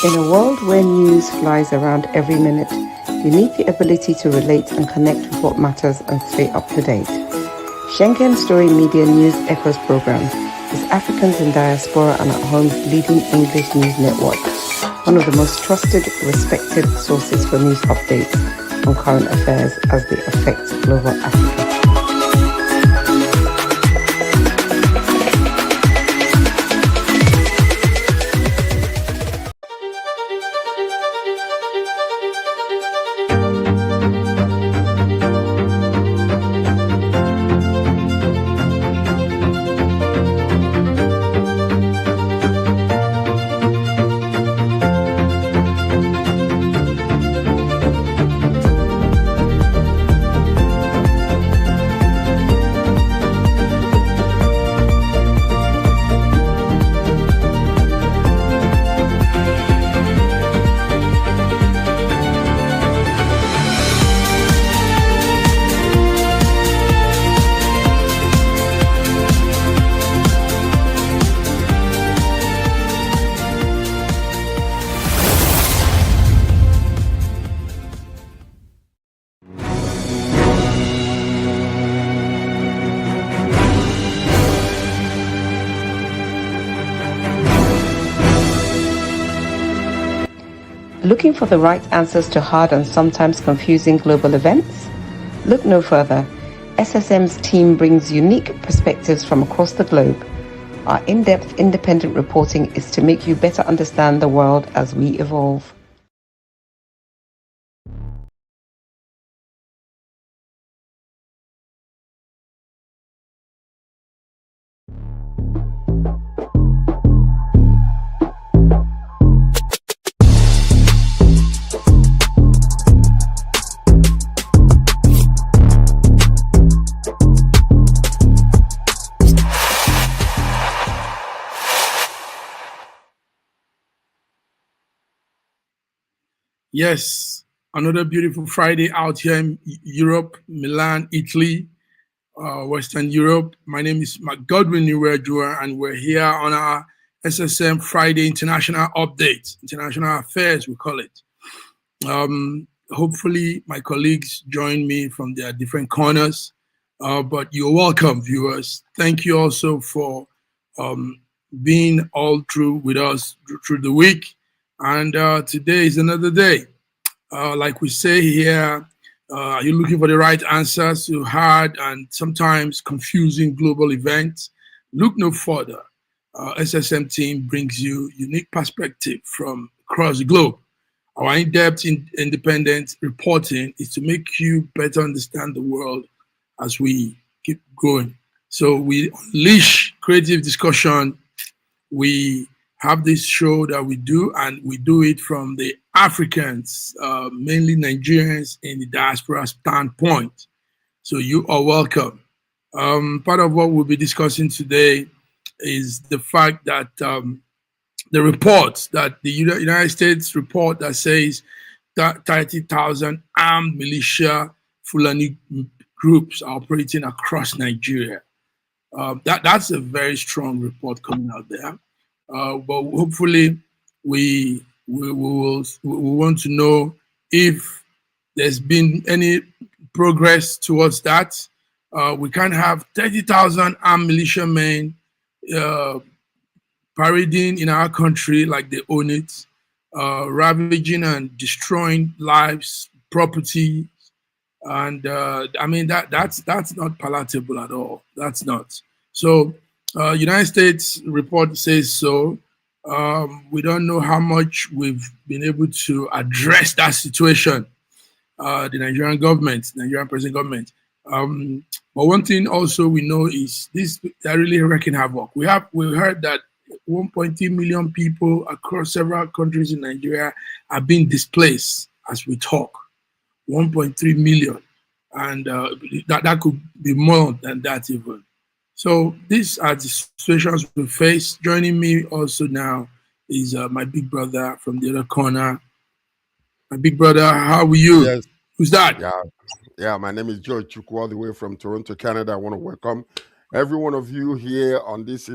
In a world where news flies around every minute, you need the ability to relate and connect with what matters and stay up to date. Schengen Story Media News Echoes program is Africans in Diaspora and at Home's leading English news network, one of the most trusted, respected sources for news updates on current affairs as they affect global Africa. Looking for the right answers to hard and sometimes confusing global events? Look no further. SSM's team brings unique perspectives from across the globe. Our in-depth independent reporting is to make you better understand the world as we evolve. Yes, another beautiful Friday out here in Europe, Milan, Italy, Western Europe. My name is Godwin Niwejua, and we're here on our SSM Friday International Update, International Affairs, we call it. Hopefully, my colleagues join me from their different corners, but you're welcome, viewers. Thank you also for being all through with us through the week. And today is another day. Like we say here, are you looking for the right answers to hard and sometimes confusing global events? Look no further. SSM team brings you unique perspective from across the globe. Our in-depth independent reporting is to make you better understand the world as we keep going. So we unleash creative discussion. We have this show that we do, and we do it from the Africans, mainly Nigerians in the diaspora standpoint. So you are welcome. Part of what we'll be discussing today is the fact that the reports that the United States report that says that 30,000 armed militia Fulani groups are operating across Nigeria. That's a very strong report coming out there. But hopefully we want to know if there's been any progress towards that. We can't have 30,000 armed militiamen parading in our country like they own it, ravaging and destroying lives, property, and I mean that's not palatable at all. That's not. So United States report says so. We don't know how much we've been able to address that situation. The Nigerian government, Nigerian present government. But one thing also we know is this: they're really wreaking havoc. We heard that 1.3 million people across several countries in Nigeria are being displaced as we talk. 1.3 million, and that could be more than that even. So these are the situations we face. Joining me also now is my big brother from the other corner. My big brother, how are you? Yes. Who's that? Yeah. My name is George Chukwu, all the way from Toronto, Canada. I want to welcome every one of you here on this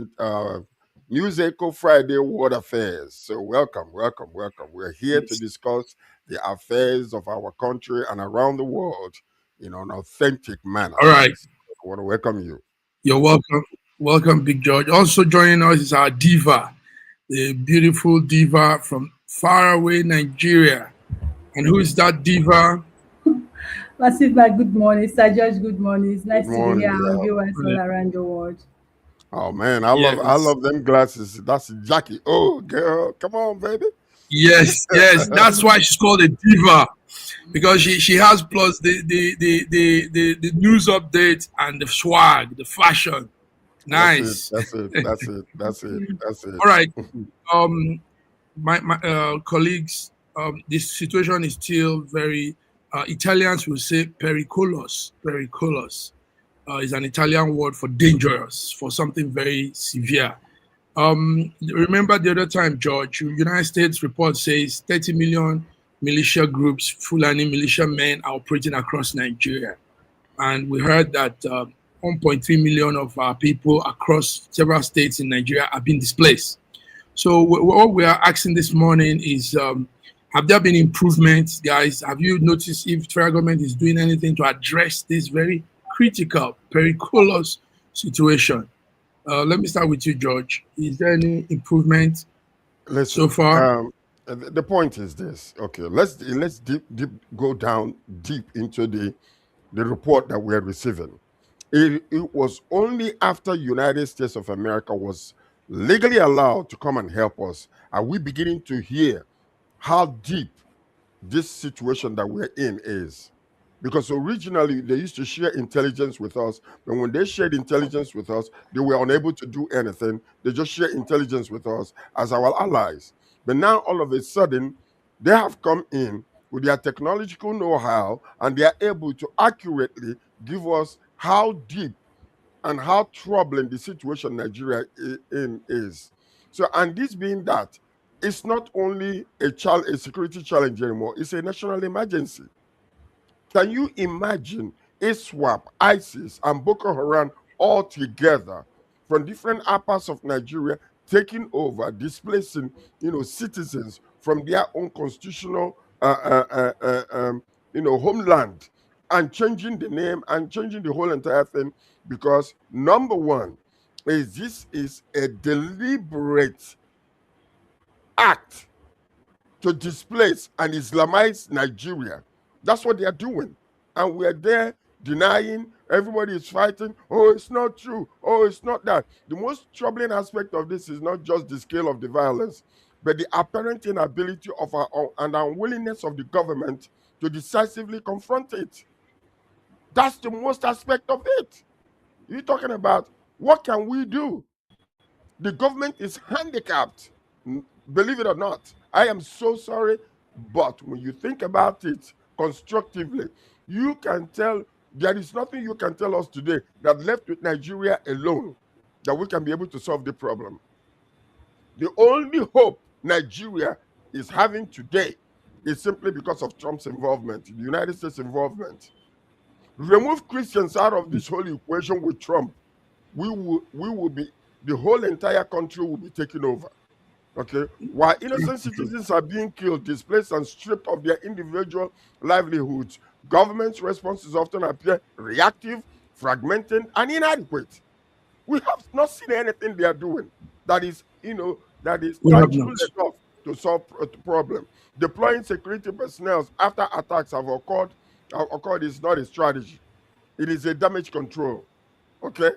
News Echo Friday World Affairs. So welcome. We're here to discuss the affairs of our country and around the world in an authentic manner. All right. I want to welcome you. You're welcome. Welcome, Big George. Also joining us is our diva, the beautiful diva from faraway Nigeria. And who is that diva? Massive, good morning. Sir George, good morning. It's nice to be here Yeah. and viewers all around the world. Oh man, I love them glasses. That's Jackie. Oh girl, come on, baby. Yes. That's why she's called a diva. Because she has plus the news update and the swag, the fashion. Nice. That's it. All right. My colleagues, this situation is still very Italians will say pericolos. Pericolos is an Italian word for dangerous, for something very severe. Remember the other time, George, United States report says 30 million militia groups, Fulani militia men are operating across Nigeria. And we heard that 1.3 million of our people across several states in Nigeria have been displaced. So what we are asking this morning is, have there been improvements, guys? Have you noticed if the federal government is doing anything to address this very critical, periculous situation? Let me start with you, George. Is there any improvement so far? The point is this. Okay, let's go down deep into the report that we are receiving. It was only after United States of America was legally allowed to come and help us are we beginning to hear how deep this situation that we're in is. Because originally they used to share intelligence with us, but when they shared intelligence with us, they were unable to do anything. They just share intelligence with us as our allies. But now all of a sudden, they have come in with their technological know-how and they are able to accurately give us how deep and how troubling the situation Nigeria is. So, and this being that, it's not only a security challenge anymore, it's a national emergency. Can you imagine ISWAP, ISIS, and Boko Haram all together from different parts of Nigeria taking over, displacing, citizens from their own constitutional, homeland, and changing the name and changing the whole entire thing? Because number one is this is a deliberate act to displace and Islamize Nigeria. That's what they are doing. And we're there denying, everybody is fighting. Oh, it's not true. Oh, it's not that. The most troubling aspect of this is not just the scale of the violence, but the apparent inability of and unwillingness of the government to decisively confront it. That's the most aspect of it. You're talking about what can we do? The government is handicapped. Believe it or not. I am so sorry, but when you think about it constructively, you can tell there is nothing you can tell us today that left with Nigeria alone that we can be able to solve the problem. The only hope Nigeria is having today is simply because of Trump's involvement, the United States involvement. Remove Christians out of this whole equation with Trump, we will be, the whole entire country will be taken over. Okay, while innocent citizens are being killed, displaced, and stripped of their individual livelihoods, government's responses often appear reactive, fragmented, and inadequate. We have not seen anything they are doing that is, tangible enough to solve the problem. Deploying security personnel after attacks have occurred is not a strategy. It is a damage control. Okay,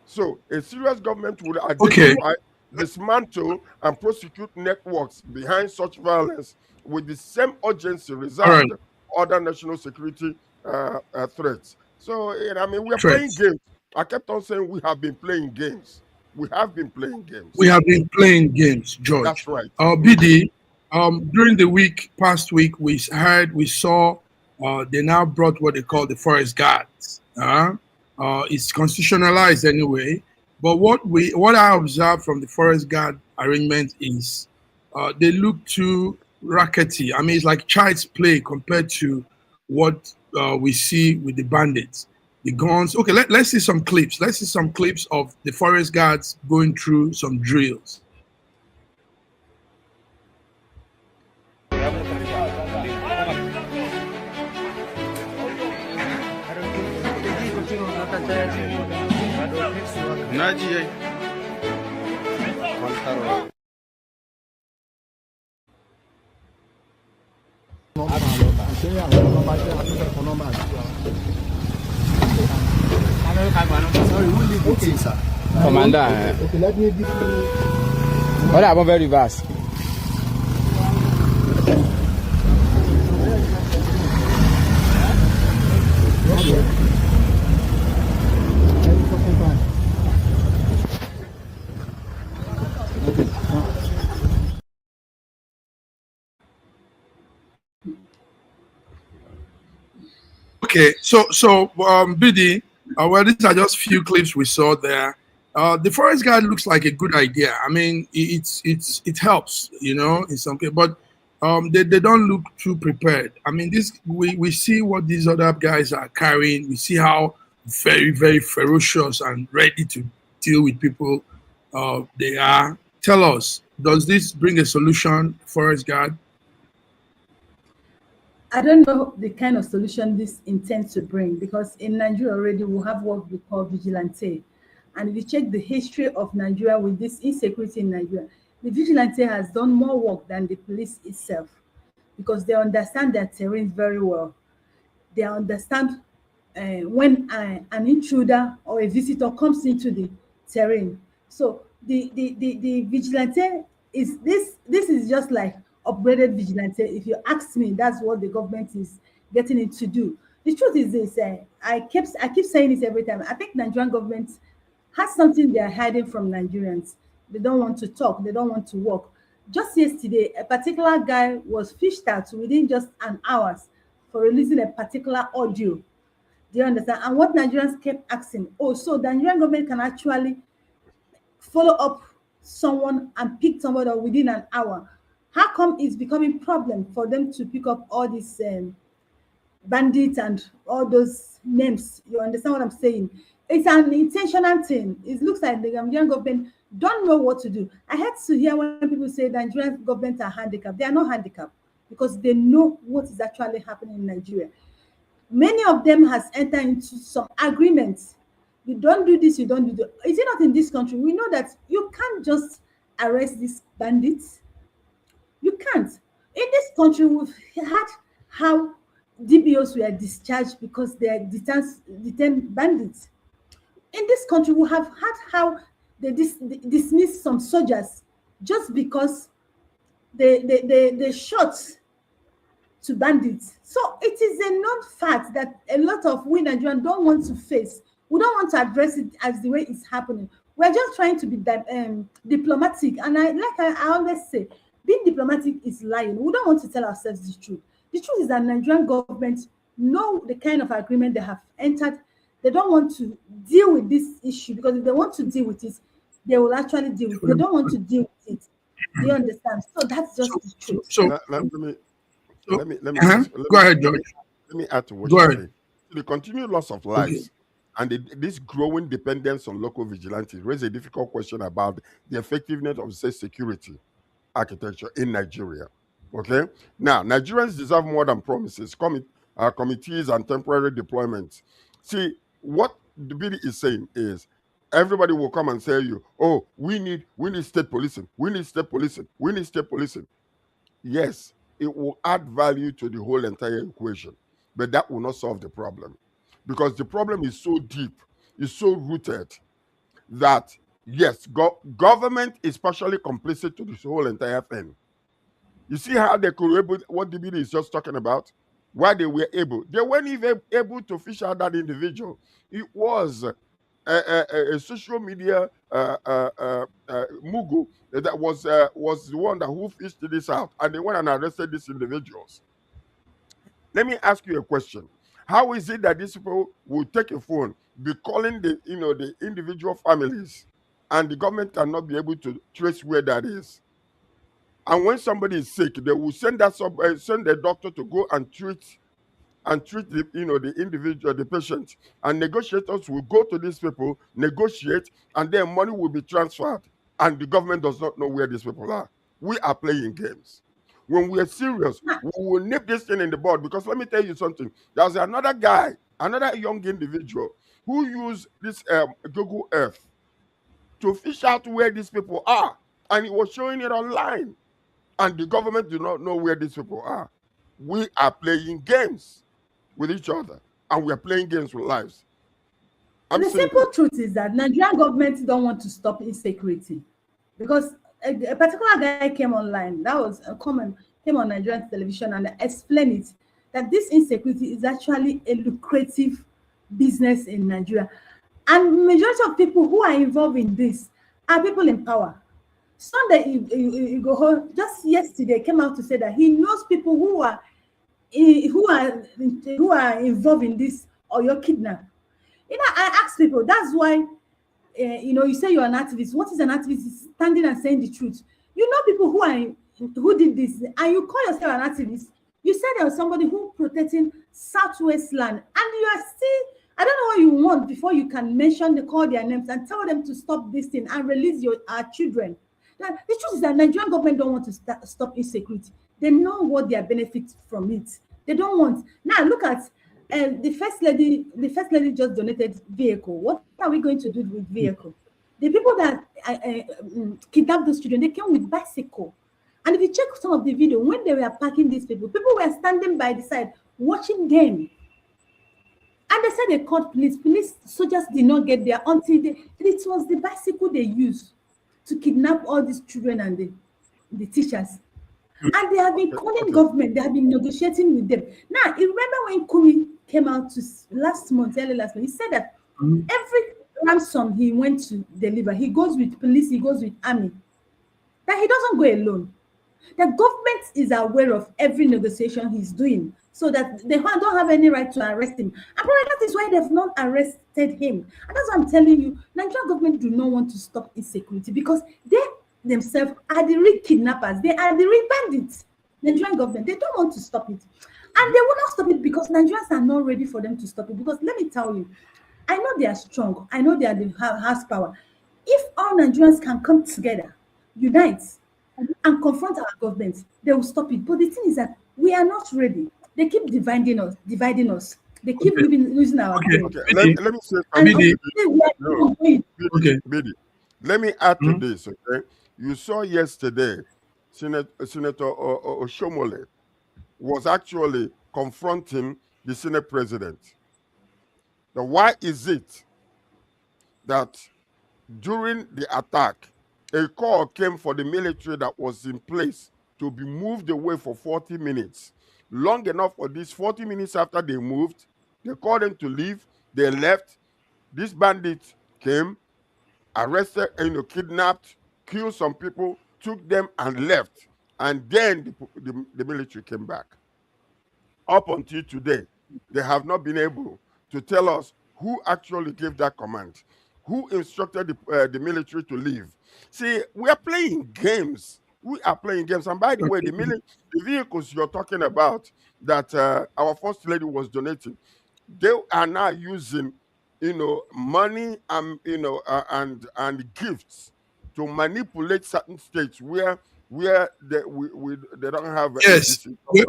so a serious government would identify, dismantle, and prosecute networks behind such violence with the same urgency reserved other national security threats. So, we are playing games. I kept on saying we have been playing games. We have been playing games. We have been playing games, George. That's right. BD, during the past week, we saw they now brought what they call the forest guards. It's constitutionalized anyway. But what I observed from the forest guard arrangement is they look too rackety. I mean, it's like child's play compared to what we see with the bandits. the guns. Okay, let's see some clips. Let's see some clips of the forest guards going through some drills. Commander. Okay, let me give you. What happened very fast? Okay, so BD, well, these are just few clips we saw there. The forest guard looks like a good idea. I mean, it helps, you know, in some case, but they don't look too prepared. I mean, we see what these other guys are carrying. We see how very, very ferocious and ready to deal with people they are. Tell us, does this bring a solution, forest guard? I don't know the kind of solution this intends to bring, because in Nigeria already we have what we call vigilante. And if you check the history of Nigeria with this insecurity in Nigeria, the vigilante has done more work than the police itself, because they understand their terrain very well. They understand when an intruder or a visitor comes into the terrain. So the vigilante is this is just like upgraded vigilante. If you ask me, that's what the government is getting it to do. The truth is this: I keep saying this every time. I think Nigerian government has something they are hiding from Nigerians. They don't want to talk. They don't want to work. Just yesterday, a particular guy was fished out within just an hour for releasing a particular audio. Do you understand? And what Nigerians kept asking, oh, so the Nigerian government can actually follow up someone and pick somebody up within an hour. How come it's becoming problem for them to pick up all these bandits and all those names? You understand what I'm saying? It's an intentional thing. It looks like the Nigerian government don't know what to do. I had to hear when people say the Nigerian government are handicapped. They are not handicapped, because they know what is actually happening in Nigeria. Many of them has entered into some agreements. You don't do this, you don't do that. Is it not in this country? We know that you can't just arrest these bandits. You can't. In this country, we've had how DBOs were discharged because they detained bandits. In this country, we have had how they dismiss some soldiers just because they shot to bandits. So it is a known fact that a lot of we Nigerians don't want to face. We don't want to address it as the way it's happening. We're just trying to be diplomatic. And I always say, being diplomatic is lying. We don't want to tell ourselves the truth. The truth is that Nigerian government know the kind of agreement they have entered. They don't want to deal with this issue, because if they want to deal with it, they will actually deal with it. They don't want to deal with it. Do you understand? So that's just the truth. Let me Go ahead, George. Let me add to what you say. The continued loss of lives and this growing dependence on local vigilantes raise a difficult question about the effectiveness of state security architecture in Nigeria. Okay, now Nigerians deserve more than promises, committees, and temporary deployments. See, what the BD is saying is, everybody will come and tell you, oh, we need state policing, we need state policing, we need state policing. Yes, it will add value to the whole entire equation, but that will not solve the problem, because the problem is so deep, is so rooted, that yes, government is partially complicit to this whole entire thing. You see how they could able, what the BD is just talking about, why they weren't even able to fish out that individual. It was a social media mugu that was the one that who fished this out, and they went and arrested these individuals. Let me ask you a question. How is it that these people will take a phone, be calling the individual families, and the government cannot be able to trace where that is? And when somebody is sick, they will send the doctor to go and treat and treat the, the individual, the patient, and negotiators will go to these people, negotiate, and then money will be transferred, and the government does not know where these people are. We are playing games. When we are serious, we will nip this thing in the bud, because let me tell you something. There's another guy, another young individual who used this Google Earth to fish out where these people are, and he was showing it online, and the government do not know where these people are. We are playing games with each other, and we are playing games with lives. And the simple truth is that Nigerian government don't want to stop insecurity, because a particular guy came online, that was a comment, came on Nigerian television and explained it, that this insecurity is actually a lucrative business in Nigeria. And majority of people who are involved in this are people in power. Sunday Igboho just yesterday came out to say that he knows people who are involved in this or your kidnap. I ask people, that's why you say you're an activist. What is an activist? Is standing and saying the truth. You know people who did this, and you call yourself an activist. You said there was somebody who protecting Southwest land, and you are still, I don't know what you want before you can call their names and tell them to stop this thing and release our children. The truth is that Nigerian government don't want to stop insecurity. They know what their benefits from it. They don't want. Now look at the first lady. The first lady just donated vehicle. What are we going to do with vehicle? The people that kidnapped those children, they came with bicycle. And if you check some of the video, when they were packing these people were standing by the side watching them. And they said they called police. Police soldiers did not get there until it was the bicycle they used to kidnap all these children and the teachers. And they have been calling government, they have been negotiating with them. Now, you remember when Kumi came out early last month, he said that every ransom he went to deliver, he goes with police, he goes with army. That he doesn't go alone. The government is aware of every negotiation he's doing, so that they don't have any right to arrest him. And probably that is why they've not arrested him. And that's why I'm telling you, Nigerian government do not want to stop insecurity, because they themselves are the real kidnappers. They are the real bandits. Nigerian government, they don't want to stop it. And they will not stop it because Nigerians are not ready for them to stop it. Because let me tell you, I know they are strong. I know they are the house power. If all Nigerians can come together, unite, and confront our government, they will stop it. But the thing is that we are not ready. They keep dividing us. They keep losing our Let me say something. Bidi, let me add to this, okay? You saw yesterday, Senator Oshomole was actually confronting the Senate president. Now, why is it that during the attack, a call came for the military that was in place to be moved away for 40 minutes? Long enough for this 40 minutes after they moved, they called them to leave. They left. These bandits came, arrested, kidnapped, killed some people, took them and left. And then the military came back. Up until today, they have not been able to tell us who actually gave that command, who instructed the military to leave. See, we are playing games. We are playing games. And by the way, the vehicles you're talking about that our first lady was donating, they are now using, money and gifts to manipulate certain states where they don't have. Yes, we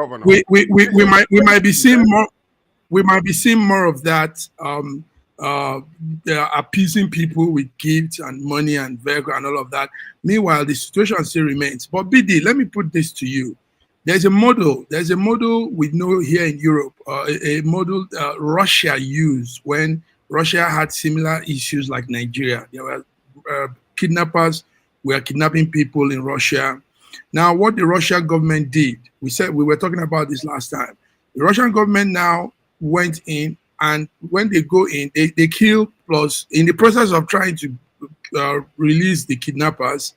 might be seeing more. We might be seeing more of that. They're appeasing people with gifts and money and vehicle and all of that. Meanwhile, the situation still remains. But BD, let me put this to you. There's a model we know here in Europe, a model Russia used when Russia had similar issues like Nigeria. There were kidnappers were kidnapping people in Russia. Now, what the Russian government did, we were talking about this last time. The Russian government now went in, and when they go in, they kill, plus in the process of trying to release the kidnappers,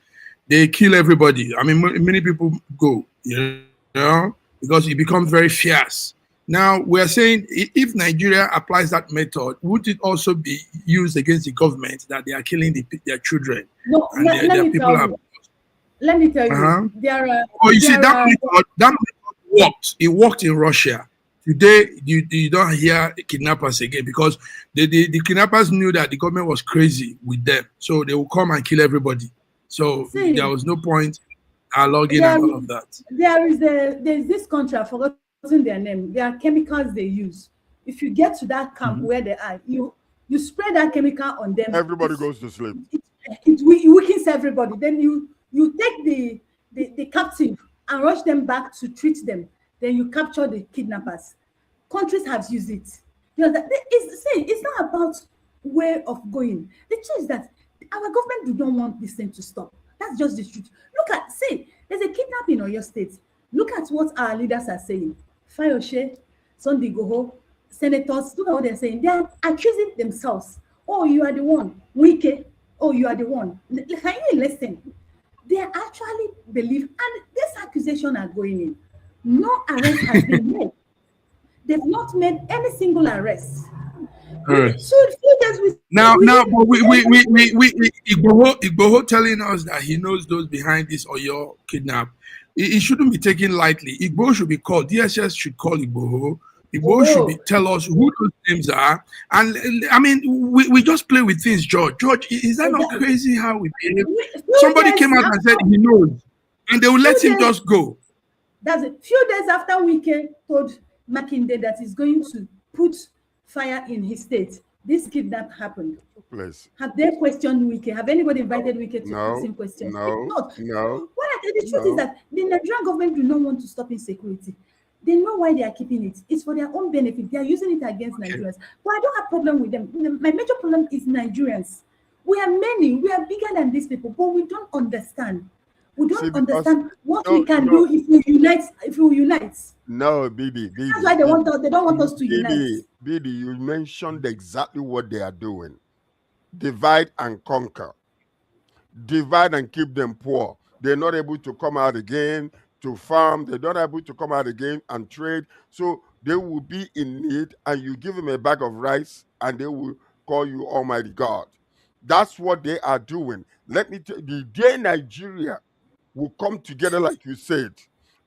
they kill everybody. I mean, many people go, because it becomes very fierce. Now, we're saying if Nigeria applies that method, would it also be used against the government that they are killing their children? No, let me tell you. There are. You see, that method worked. It worked in Russia Today, you don't hear kidnappers again because the kidnappers knew that the government was crazy with them. So they will come and kill everybody. So there was no point logging and all of that. There's this country, I've forgotten their name. There are chemicals they use. If you get to that camp where they are, you spray that chemical on them. Everybody goes to sleep. It weakens everybody. Then you take the captive and rush them back to treat them. Then you capture the kidnappers. Countries have used it. You know that it's not about way of going. The truth is that our government do not want this thing to stop. That's just the truth. Look at there's a kidnapping in your state. Look at what our leaders are saying. Fayoshe, Sunday Goho, senators, look at what they're saying. They are accusing themselves. Oh, you are the one. Wike. Oh, you are the one. Can you listen? They actually believe, and this accusation are going in. No arrest has been made. They've not made any single arrest. Right. So now, but we Igboho telling us that he knows those behind this Oyo kidnap. It shouldn't be taken lightly. Igboho should be called. DSS should call Igboho. Igboho should tell us who those names are. And I mean, we just play with things, George. George, is that not crazy how we behave? Somebody came out and said he knows, and they will let him just go. That's a few days after Wike told Makinde that he's going to put fire in his state. This kidnap happened. Please. Have they questioned Wike? Have anybody invited Wike to ask him questions? No. The truth is that the Nigerian government do not want to stop insecurity. They know why they are keeping it. It's for their own benefit. They are using it against Nigerians. But I don't have a problem with them. My major problem is Nigerians. We are many. We are bigger than these people, but we don't understand. We don't understand what we can do if we unite. No, BD. That's why they don't want us to unite. BD, you mentioned exactly what they are doing. Divide and conquer. Divide and keep them poor. They're not able to come out again to farm. They're not able to come out again and trade. So they will be in need, and you give them a bag of rice, and they will call you Almighty God. That's what they are doing. Let me tell you, the day Nigeria will come together, like you said,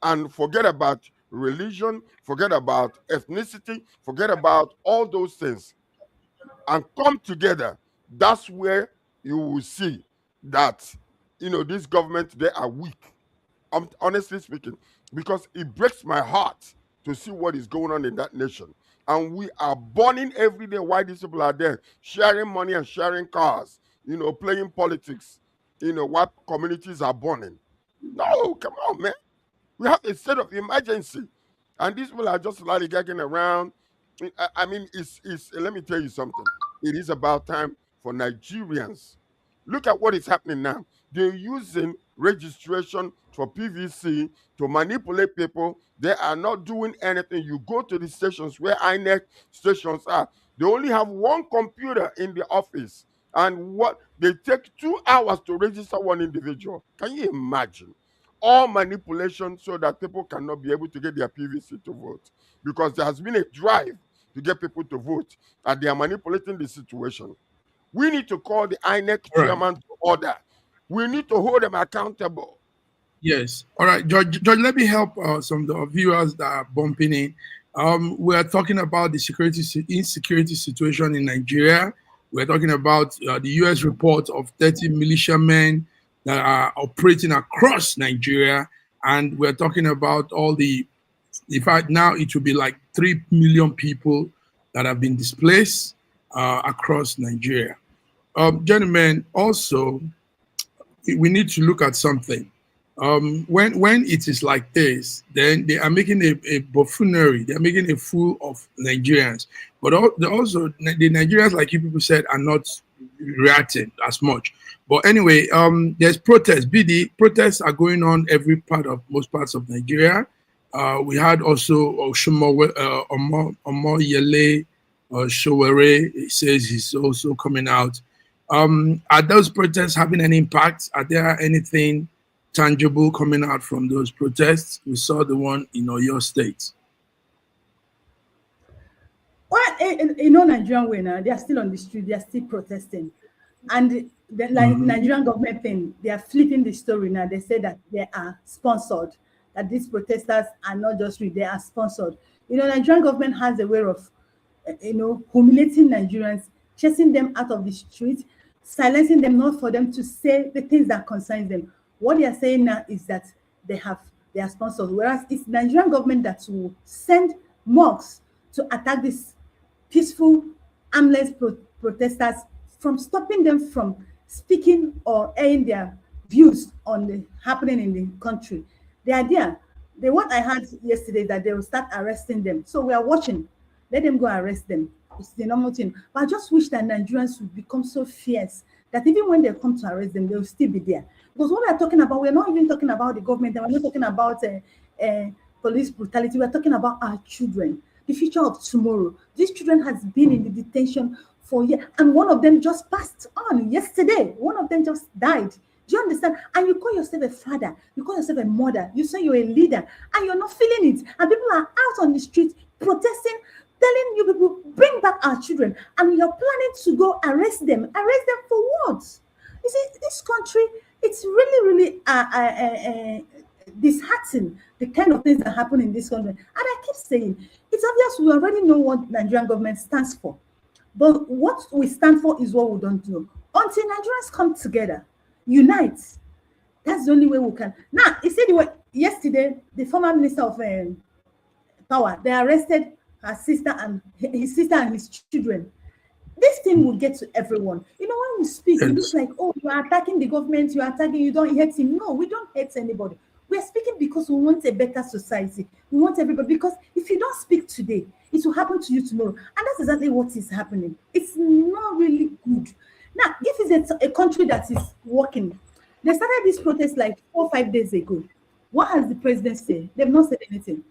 and forget about religion, forget about ethnicity, forget about all those things, and come together, that's where you will see that, this government, they are weak. Honestly speaking, because it breaks my heart to see what is going on in that nation. And we are burning every day while these people are there, sharing money and sharing cars, playing politics, while communities are burning. No, come on, man. We have a state of emergency. And these people are just lollygagging around. I mean, let me tell you something. It is about time for Nigerians. Look at what is happening now. They're using registration for PVC to manipulate people. They are not doing anything. You go to the stations where INEC stations are. They only have one computer in the office. And they take 2 hours to register one individual. Can you imagine? All manipulation so that people cannot be able to get their PVC to vote. Because there has been a drive to get people to vote, and they are manipulating the situation. We need to call the INEC chairman to order. We need to hold them accountable. Yes. All right, George, let me help some of the viewers that are bumping in. We are talking about the insecurity situation in Nigeria. We're talking about the U.S. report of 30 militiamen that are operating across Nigeria. And we're talking about in fact, now it will be like 3 million people that have been displaced across Nigeria. Gentlemen, also, we need to look at something. When it is like this, then they are making a buffoonery. They're making a fool of Nigerians. But also, the Nigerians, like you people said, are not reacting as much. But anyway, there's protests. BD protests are going on most parts of Nigeria. We had also Omoyele Sowore. He says he's also coming out. Are those protests having an impact? Are there anything tangible coming out from those protests? We saw the one in Oyo State. Well, Nigerian way now, they are still on the street, they are still protesting. And the Nigerian government thing, they are flipping the story now. They say that they are sponsored, that these protesters are not just real, they are sponsored. You know, Nigerian government has a way of, humiliating Nigerians, chasing them out of the street, silencing them, not for them to say the things that concerns them. What they are saying now is that they are sponsors, whereas it's Nigerian government that will send mobs to attack these peaceful, armless protesters, from stopping them from speaking or airing their views on the happening in the country. The idea, what I heard yesterday, that they will start arresting them. So we are watching. Let them go arrest them. It's the normal thing. But I just wish that Nigerians would become so fierce that even when they come to arrest them, they will still be there. Because what we are talking about, we're not even talking about the government, and we're not talking about police brutality. We're talking about our children, the future of tomorrow. These children has been in the detention for years, and one of them just passed on yesterday. One of them just died. Do you understand? And you call yourself a father, you call yourself a mother, you say you're a leader, and you're not feeling it. And people are out on the street protesting, telling you people, bring back our children, and you're planning to go arrest them. Arrest them for what? You see, this country, it's really, really disheartening, the kind of things that happen in this country. And I keep saying, it's obvious we already know what Nigerian government stands for. But what we stand for is what we don't know. Until Nigerians come together, unite, that's the only way we can. Now, he said yesterday, the former minister of power, they arrested her sister and his sister and his children. This thing will get to everyone. You know, when we speak, it looks like, oh, you are attacking the government, you are attacking, you don't hate him. No, we don't hate anybody. We are speaking because we want a better society. We want everybody, because if you don't speak today, it will happen to you tomorrow. And that's exactly what is happening. It's not really good. Now, if it's a country that is working, they started this protest like 4 or 5 days ago. What has the president said? They've not said anything.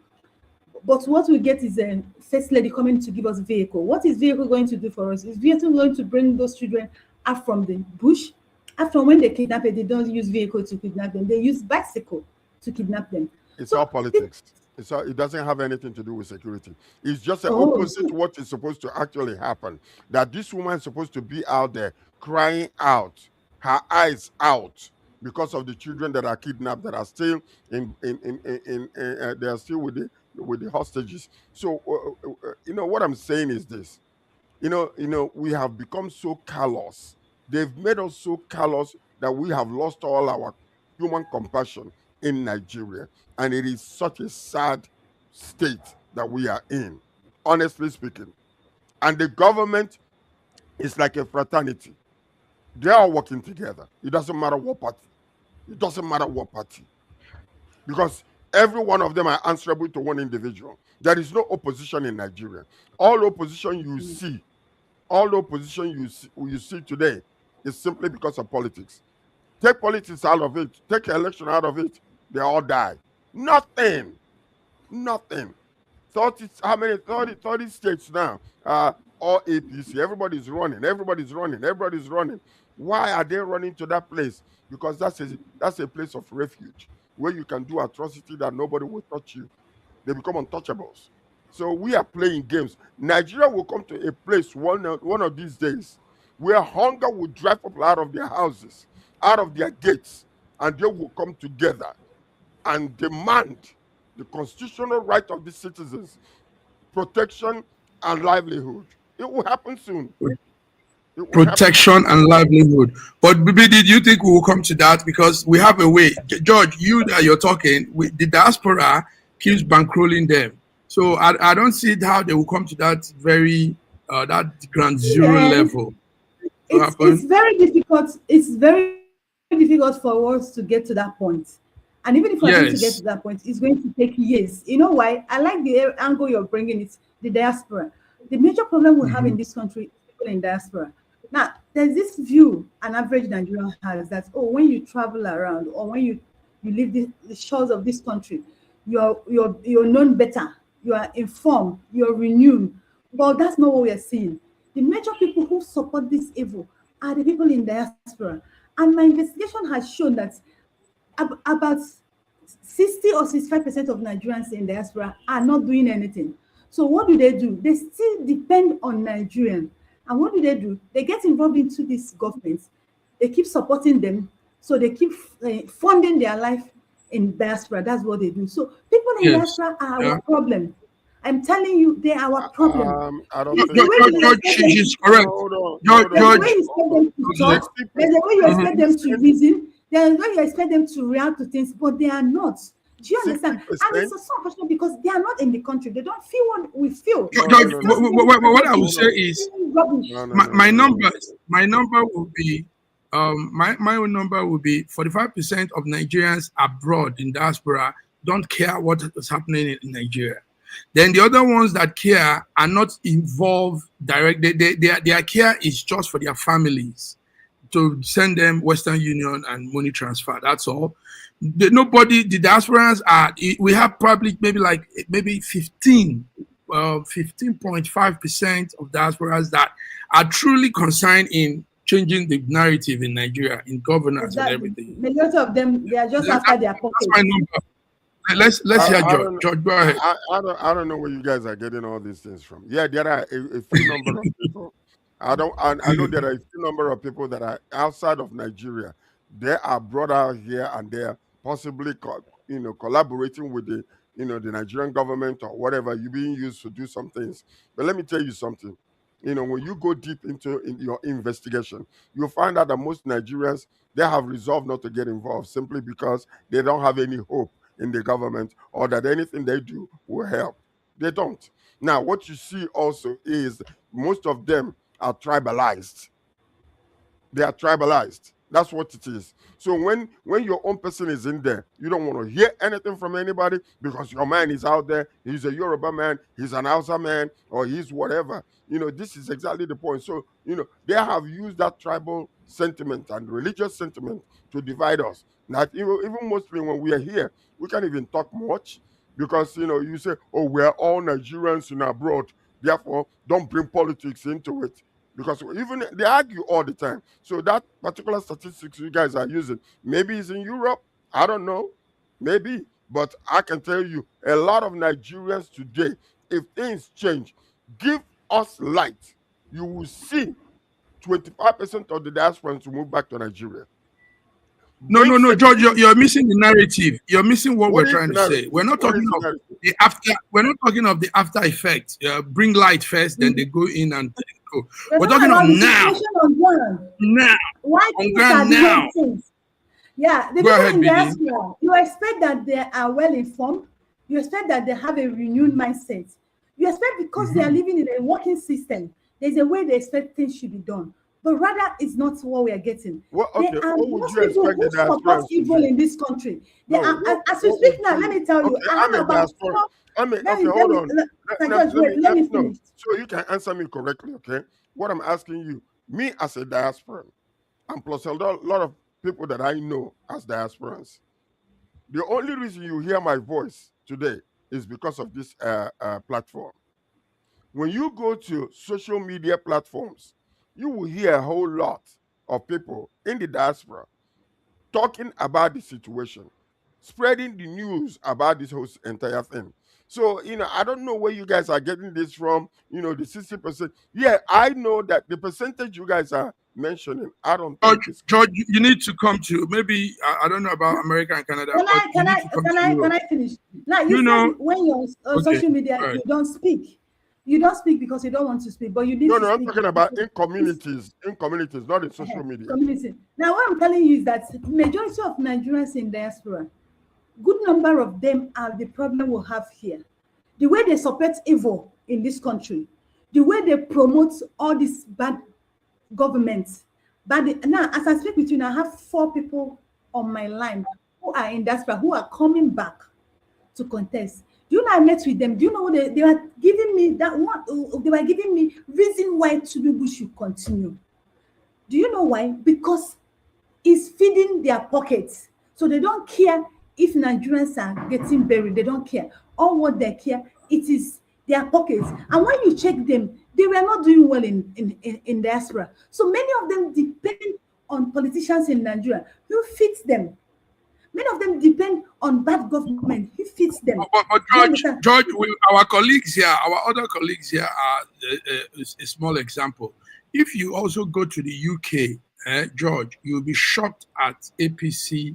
But what we get is a first lady coming to give us vehicle. What is vehicle going to do for us? Is vehicle going to bring those children out from the bush? After when they kidnap it, they don't use vehicle to kidnap them. They use bicycle to kidnap them. It's all politics. It doesn't have anything to do with security. It's just the opposite to what is supposed to actually happen. That this woman is supposed to be out there crying out, her eyes out, because of the children that are kidnapped, that are still they are still with the hostages. So what I'm saying is this. We have become so callous. They've made us so callous that we have lost all our human compassion in Nigeria. And it is such a sad state that we are in, honestly speaking. And the government is like a fraternity. They are working together. It doesn't matter what party. It doesn't matter what party. Because every one of them are answerable to one individual. There is no opposition in Nigeria. All opposition you see today is simply because of politics. Take politics out of it, take election out of it, they all die. Nothing. 30 states now, all APC. Everybody's running. Why are they running to that place? Because that's a place of refuge where you can do atrocity that nobody will touch you. They become untouchables. So we are playing games. Nigeria will come to a place one of these days where hunger will drive people out of their houses, out of their gates, and they will come together and demand the constitutional right of the citizens, protection and livelihood. It will happen soon. Protection and livelihood. But Bibi, did you think we will come to that? Because we have a way. George, you're talking, the diaspora keeps bankrolling them. So I don't see how they will come to that very that ground zero level. It's very difficult. It's very difficult for us to get to that point. And even if we're going to get to that point, it's going to take years. You know why? I like the angle you're bringing. It's the diaspora. The major problem we have in this country is people in diaspora. Now, there's this view an average Nigerian has that, when you travel around or when you leave the shores of this country, you're known better, you are informed, you're renewed. Well, that's not what we are seeing. The major people who support this evil are the people in diaspora. And my investigation has shown that about 60 or 65% of Nigerians in diaspora are not doing anything. So what do? They still depend on Nigerians. And what do? They get involved into these governments. They keep supporting them. So they keep funding their life in diaspora. That's what they do. So people in Yes. diaspora are Yeah. our problem. I'm telling you, they are our problem. I don't It's think the way you George, expect them she's to correct. hold on, George, there's the way George. you expect them to Okay. talk. There's the way you Mhm. expect them to reason. There's the way you expect them to react to things, but they are not. Do you understand? And it's so unfortunate because they are not in the country. They don't feel what we feel. George, what I would say is my number will be my own number will be 45% of Nigerians abroad in diaspora don't care what is happening in Nigeria. Then the other ones that care are not involved directly. Their care is just for their families, to send them Western Union and money transfer. That's all. The diasporans are, we have probably maybe 15.5% of diasporas that are truly concerned in changing the narrative in Nigeria, in governance and everything. Majority of them, they are just after their pockets. That's my number. Let's hear George. George, go ahead. I don't know where you guys are getting all these things from. Yeah, there are a few number of people. I know there are a few number of people that are outside of Nigeria. They are brought out here and they're possibly collaborating with the the Nigerian government or whatever, you being used to do some things. But let me tell you something. When you go deep into your investigation, you'll find out that most Nigerians, they have resolved not to get involved simply because they don't have any hope in the government or that anything they do will help. They don't. Now, what you see also is most of them are tribalized. They are tribalized. That's what it is. So when your own person is in there, you don't want to hear anything from anybody because your man is out there. He's a Yoruba man, he's an Hausa man, or he's whatever. This is exactly the point. So, they have used that tribal sentiment and religious sentiment to divide us. That even mostly when we are here, we can't even talk much because you say, oh, we're all Nigerians in abroad. Therefore, don't bring politics into it because even they argue all the time. So that particular statistics you guys are using, maybe it's in Europe. I don't know, maybe, but I can tell you, a lot of Nigerians today, if things change, give us light, you will see 25% of the diasporans will move back to Nigeria. No, George, you're missing the narrative. You're missing what we're trying to say. We're not talking of the after. We're not talking of the after effects. Bring light first, then they go in and go. We're talking of now. Now. Why things are doing things? Yeah, the people in diaspora, you expect that they are well informed. You expect that they have a renewed mindset. You expect because they are living in a working system, there's a way they expect things should be done. But rather, it's not what we are getting. Well, okay. There are most people who support evil in this country. They are, as we speak now, let me tell you, I have about hold on. Let me finish. So you can answer me correctly, okay? What I'm asking you, me as a diasporan, and plus a lot of people that I know as diasporans, the only reason you hear my voice today is because of this platform. When you go to social media platforms, you will hear a whole lot of people in the diaspora talking about the situation, spreading the news about this whole entire thing. So, I don't know where you guys are getting this from, the 60%. Yeah, I know that the percentage you guys are mentioning, I don't think it's... George, you need to come to, maybe, I don't know about America and Canada. Can I finish? Now, you said when you're on social media, you don't speak. You don't speak because you don't want to speak, but you need to speak. No, I'm talking about in communities, not in social media. Community. Now, what I'm telling you is that the majority of Nigerians in diaspora, good number of them are the problem we have here. The way they support evil in this country, the way they promote all these bad governments. But now, as I speak with you, I have 4 people on my line who are in diaspora, who are coming back to contest. Do you know I met with them? Do you know they were giving me that one? They were giving me reason why Tinubu should continue. Do you know why? Because it's feeding their pockets. So they don't care if Nigerians are getting buried. They don't care. All what they care, it is their pockets. And when you check them, they were not doing well in diaspora. So many of them depend on politicians in Nigeria who fits them. Many of them depend on bad government. He fits them. But George, our colleagues here, our other colleagues here are a small example. If you also go to the UK, George, you'll be shocked at APC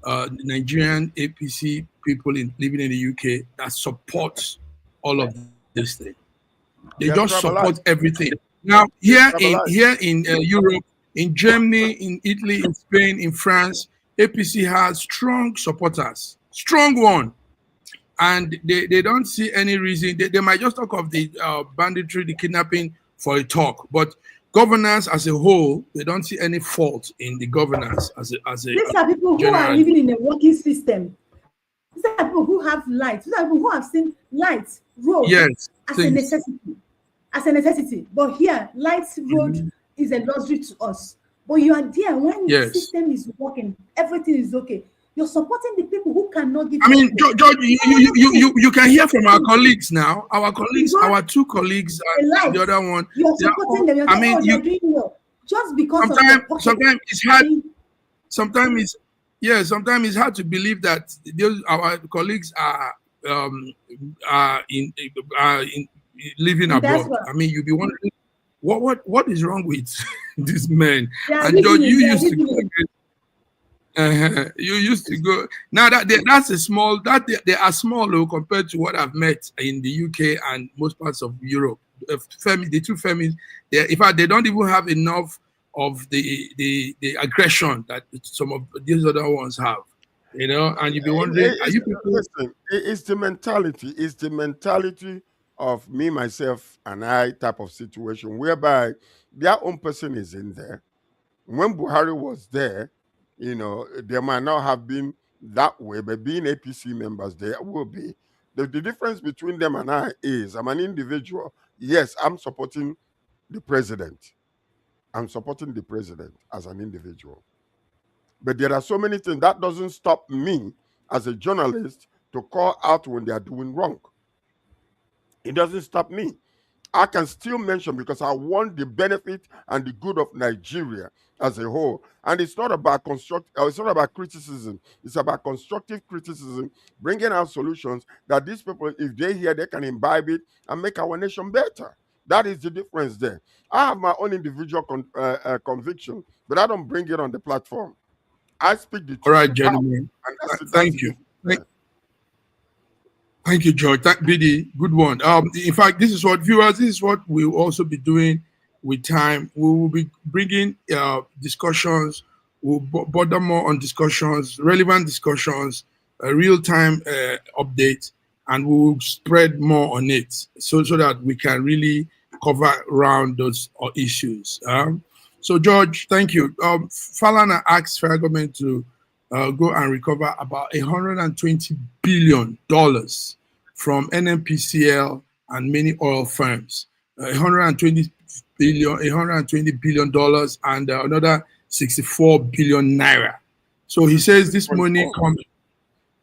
Nigerian APC people living in the UK that support all of this thing. They just support everything. Now here in Europe, in Germany, in Italy, in Spain, in France, APC has strong supporters, strong one, and they don't see any reason. They might just talk of the banditry, the kidnapping for a talk, but governance as a whole, they don't see any fault in the governance as a These are people who are living in a working system. These are people who have light. These are people who have seen light road as a necessity. As a necessity. But here, light road is a luxury to us. But you are there when the system is working, everything is okay. You're supporting the people who cannot give. I mean, George, you can hear from our colleagues now. Our colleagues, our two colleagues, and the other one. You're supporting them. You're saying, you're doing well. Just because sometimes it's hard. Sometimes it's hard to believe that our colleagues are living abroad. I mean, you'll be wondering what is wrong with these men. And George, you used to go. You used to go. Now that's a small. They are small though, compared to what I've met in the UK and most parts of Europe. The two families, in fact, they don't even have enough of the aggression that some of these other ones have. You know, and you'd be wondering, are you people? Listen, it's the mentality. It's the mentality of me, myself, and I type of situation whereby their own person is in there. When Buhari was there, you know, there might not have been that way, but being APC members, there will be. The difference between them and I is I'm an individual. Yes, I'm supporting the president. I'm supporting the president as an individual. But there are so many things that doesn't stop me as a journalist to call out when they are doing wrong. It doesn't stop me. I can still mention because I want the benefit and the good of Nigeria as a whole. And it's not about it's not about criticism. It's about constructive criticism, bringing out solutions that these people, if they hear, they can imbibe it and make our nation better. That is the difference there. I have my own individual conviction, but I don't bring it on the platform. I speak the truth. All right, gentlemen. Thank you. Thank you, George. BD, good one. In fact, this is what we'll also be doing with time. We will be bringing discussions. We'll border more on discussions, relevant discussions, real-time updates, and we will spread more on it so that we can really cover around those issues. So, George, thank you. Falana asked federal government to go and recover about $120 billion from NNPCL and many oil firms. $120 billion and another 64 billion naira. So he says this money comes.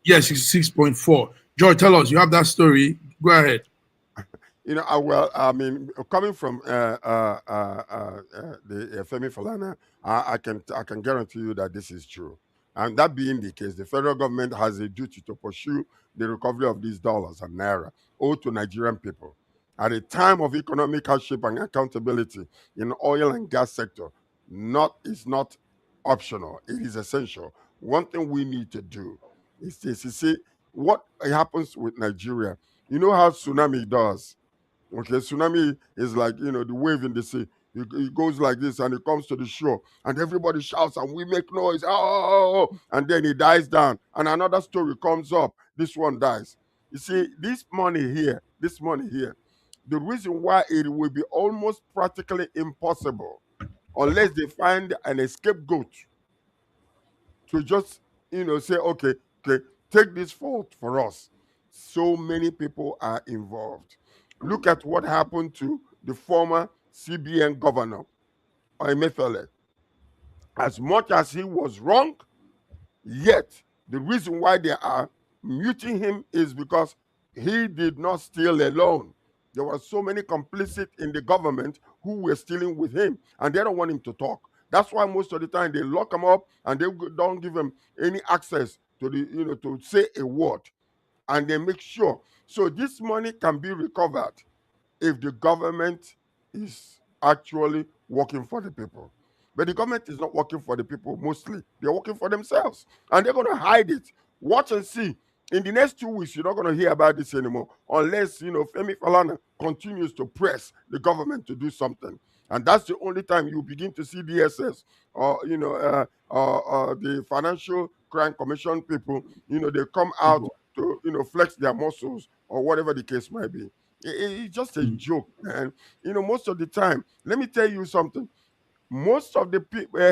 Yes, 66.4. George, tell us. You have that story. Go ahead. You know, well, I mean, coming from the Femi Falana, I can guarantee you that this is true. And that being the case, the federal government has a duty to pursue the recovery of these dollars and naira owed to Nigerian people. At a time of economic hardship and accountability in the oil and gas sector, is not optional. It is essential. One thing we need to do is this. You see, what happens with Nigeria, you know how tsunami does. Okay, tsunami is like, you know, the wave in the sea. It goes like this and it comes to the shore and everybody shouts and we make noise, oh, and then it dies down and another story comes up. This one dies. You see, this money here, the reason why it will be almost practically impossible unless they find an scapegoat to just, you know, say, okay, take this fault for us. So many people are involved. Look at what happened to the former CBN governor, Emefiele. As much as he was wrong, yet the reason why they are muting him is because he did not steal alone. There were so many complicit in the government who were stealing with him, and they don't want him to talk. That's why most of the time they lock him up and they don't give him any access to to say a word, and they make sure. So this money can be recovered if the government is actually working for the people. But the government is not working for the people mostly. They're working for themselves. And they're going to hide it. Watch and see. In the next 2 weeks, you're not going to hear about this anymore unless, Femi Falana continues to press the government to do something. And that's the only time you begin to see DSS or, the Financial Crime Commission people, they come out to, flex their muscles or whatever the case might be. It's just a joke, man. Most of the time, let me tell you something. Most of the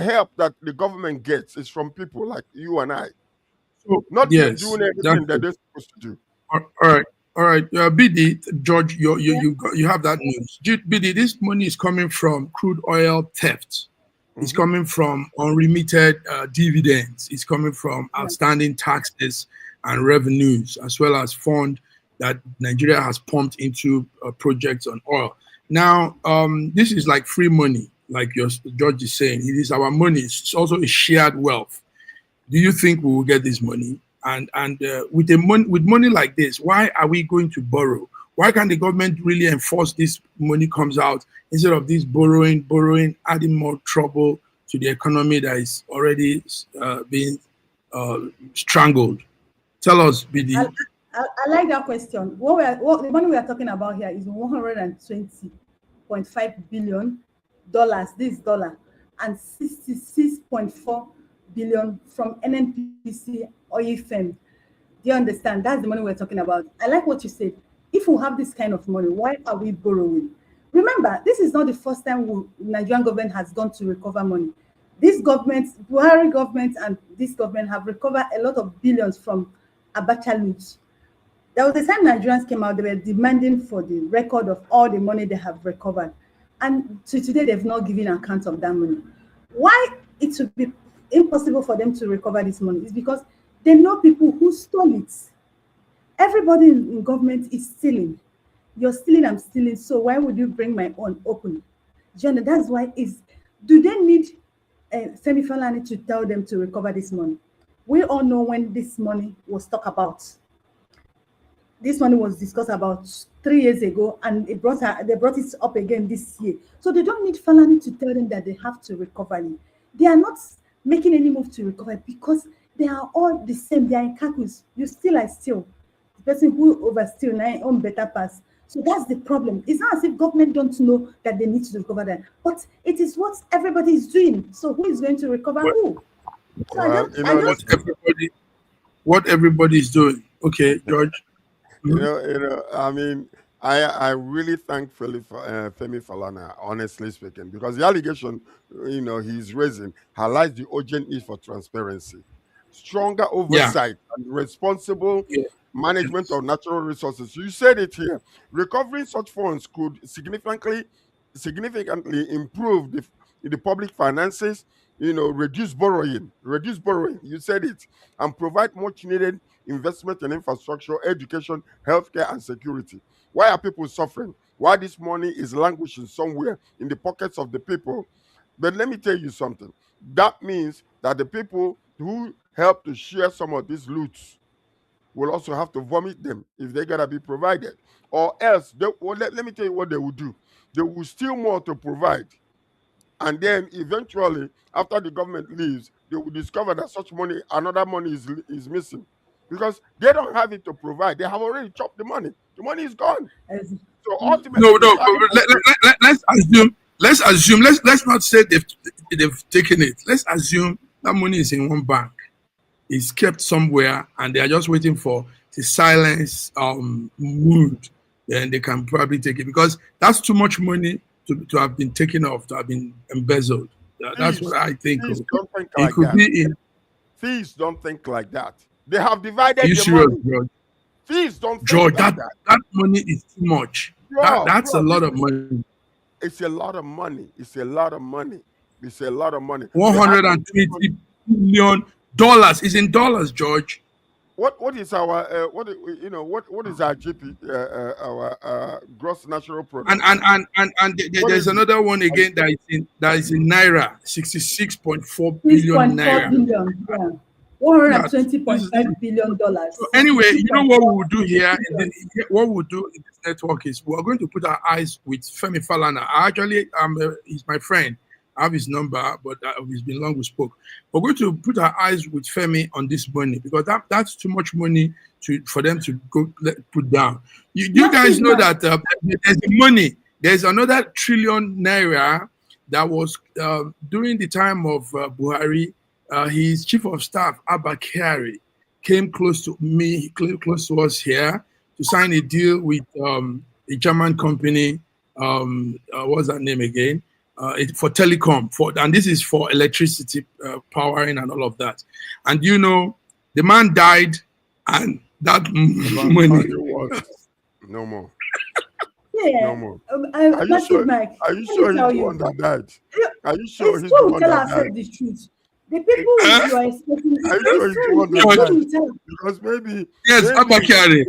help that the government gets is from people like you and I, So, not yes, doing everything that they're supposed to do. All right. BD, George, you have that news. BD, this money is coming from crude oil theft. It's coming from unremitted dividends. It's coming from outstanding taxes and revenues, as well as fund that Nigeria has pumped into projects on oil. Now, this is like free money, like George is saying. It is our money. It's also a shared wealth. Do you think we will get this money? And with money like this, why are we going to borrow? Why can't the government really enforce this money comes out instead of this borrowing, adding more trouble to the economy that is already being strangled? Tell us, BD. I like that question. What the money we are talking about here is $120.5 billion, this dollar, and 66.4 billion from NNPC oil firm. Do you understand? That's the money we're talking about. I like what you said. If we have this kind of money, why are we borrowing? Remember, this is not the first time Nigerian government has gone to recover money. This government, Buhari government, and this government have recovered a lot of billions from Abacha loot. There was a time Nigerians came out, they were demanding for the record of all the money they have recovered. And to today, they've not given account of that money. Why it should be impossible for them to recover this money is because they know people who stole it. Everybody in government is stealing. You're stealing, I'm stealing. So why would you bring my own open? John, that's why do they need Femi Falana to tell them to recover this money? We all know when this money was talked about. This money was discussed about 3 years ago, and they brought it up again this year. So they don't need Falana to tell them that they have to recover it. They are not making any move to recover because they are all the same. They are in calculus. You steal, I steal. The person who oversteal now own better pass. So that's the problem. It's not as if government don't know that they need to recover that, but it is what everybody is doing. So who is going to recover who? So what everybody is doing. Okay, George. I really thank Femi Falana, honestly speaking, because the allegation, he's raising highlights the urgent need for transparency, stronger oversight, and responsible management of natural resources. You said it here. Recovering such funds could significantly improve the public finances, reduce borrowing. You said it, and provide much needed investment in infrastructure, education, healthcare, and security. Why are people suffering? Why this money is languishing somewhere in the pockets of the people? But let me tell you something. That means that the people who help to share some of these loots will also have to vomit them if they gotta be provided. Or else, let me tell you what they will do. They will steal more to provide. And then eventually, after the government leaves, they will discover that another money is missing. Because they don't have it to provide. They have already chopped the money. The money is gone. So ultimately, let's assume. Let's not say they've taken it. Let's assume that money is in one bank. It's kept somewhere, and they are just waiting for the silence mood. Then they can probably take it, because that's too much money to have been taken off, to have been embezzled. That's what I think. Don't think like that. Thieves don't think like that. They have divided the money. George? Thieves don't think George, like that money is too much. That's a lot of money. It's a lot of money. It's a lot of money. It's a lot of money. $120 billion is in dollars, George. What is our what is our GP our gross national product? And there's another one again that is in naira, 66.4 billion naira. Yeah. $120.5 billion. So anyway, you know what we will do here? What we'll do in this network is we're going to put our eyes with Femi Falana. Actually, he's my friend. I have his number, but it's been long we spoke. We're going to put our eyes with Femi on this money because that's too much money for them to put down. You guys know that there's money. There's another ₦1 trillion that was during the time of Buhari. His chief of staff, Abba Kyari, came close to me, close to us here to sign a deal with a German company. What's that name again? For telecom, and this is for electricity powering and all of that. And you know, the man died, and that money no more. Yeah. No more. Are you sure? Mike, are you sure he's the one that died? Are you sure he's the one that died? The truth. The people you are expecting. Are you sure he's the one that died? Because maybe yes, Abba Kyari.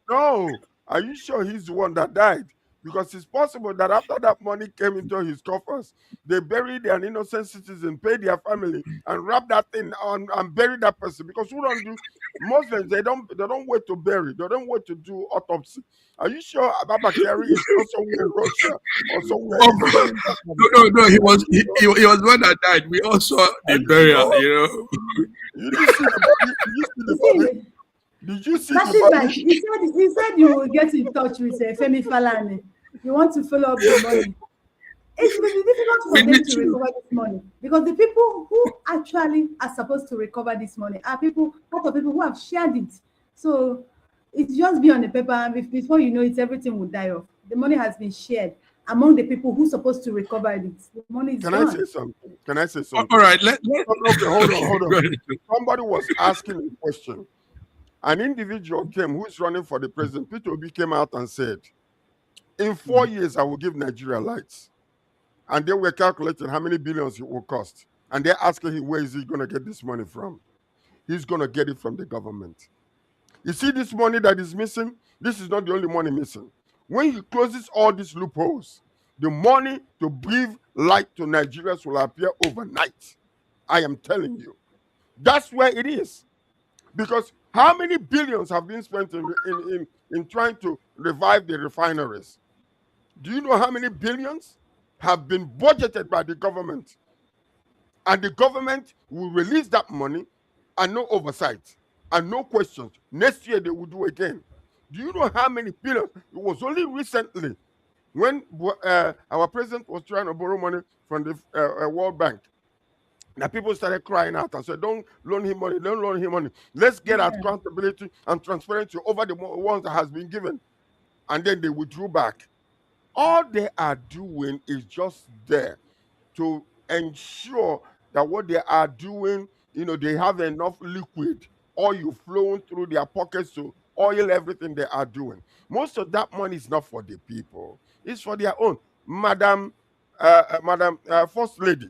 No. Are you sure he's the one that died? Because it's possible that after that money came into his coffers, they buried an innocent citizen, paid their family, and wrap that thing on and bury that person. Because who don't do Muslims? They don't wait to bury. They don't wait to do autopsy. Are you sure Abba Kyari is not somewhere in Russia or somewhere? No. He was one that died. We all saw the burial. You know. You didn't see the body. Did you see the body? He said you will get in touch with Femi Falana. You want to follow up the money. It's really difficult for them to recover this money because the people who actually are supposed to recover this money are part of people who have shared it. So it's just be on the paper, and before you know it, everything will die off. The money has been shared among the people who are supposed to recover it. The money is gone. Can I say something? All right. Okay, hold on. Somebody was asking a question. An individual came who's running for the president. Peter Obi came out and said, in 4 years, I will give Nigeria lights. And they were calculating how many billions it will cost. And they're asking him, where is he going to get this money from? He's going to get it from the government. You see this money that is missing? This is not the only money missing. When he closes all these loopholes, the money to breathe light to Nigerians will appear overnight. I am telling you. That's where it is. Because how many billions have been spent in trying to revive the refineries? Do you know how many billions have been budgeted by the government? And the government will release that money and no oversight and no questions. Next year they will do again. Do you know how many billions? It was only recently when our president was trying to borrow money from the World Bank that people started crying out and said, don't loan him money, don't loan him money. Let's get accountability and transparency over the ones that has been given. And then they withdrew back. All they are doing is just there to ensure that what they are doing, they have enough liquid oil flowing through their pockets to oil everything they are doing. Most of that money is not for the people. It's for their own. Madam First Lady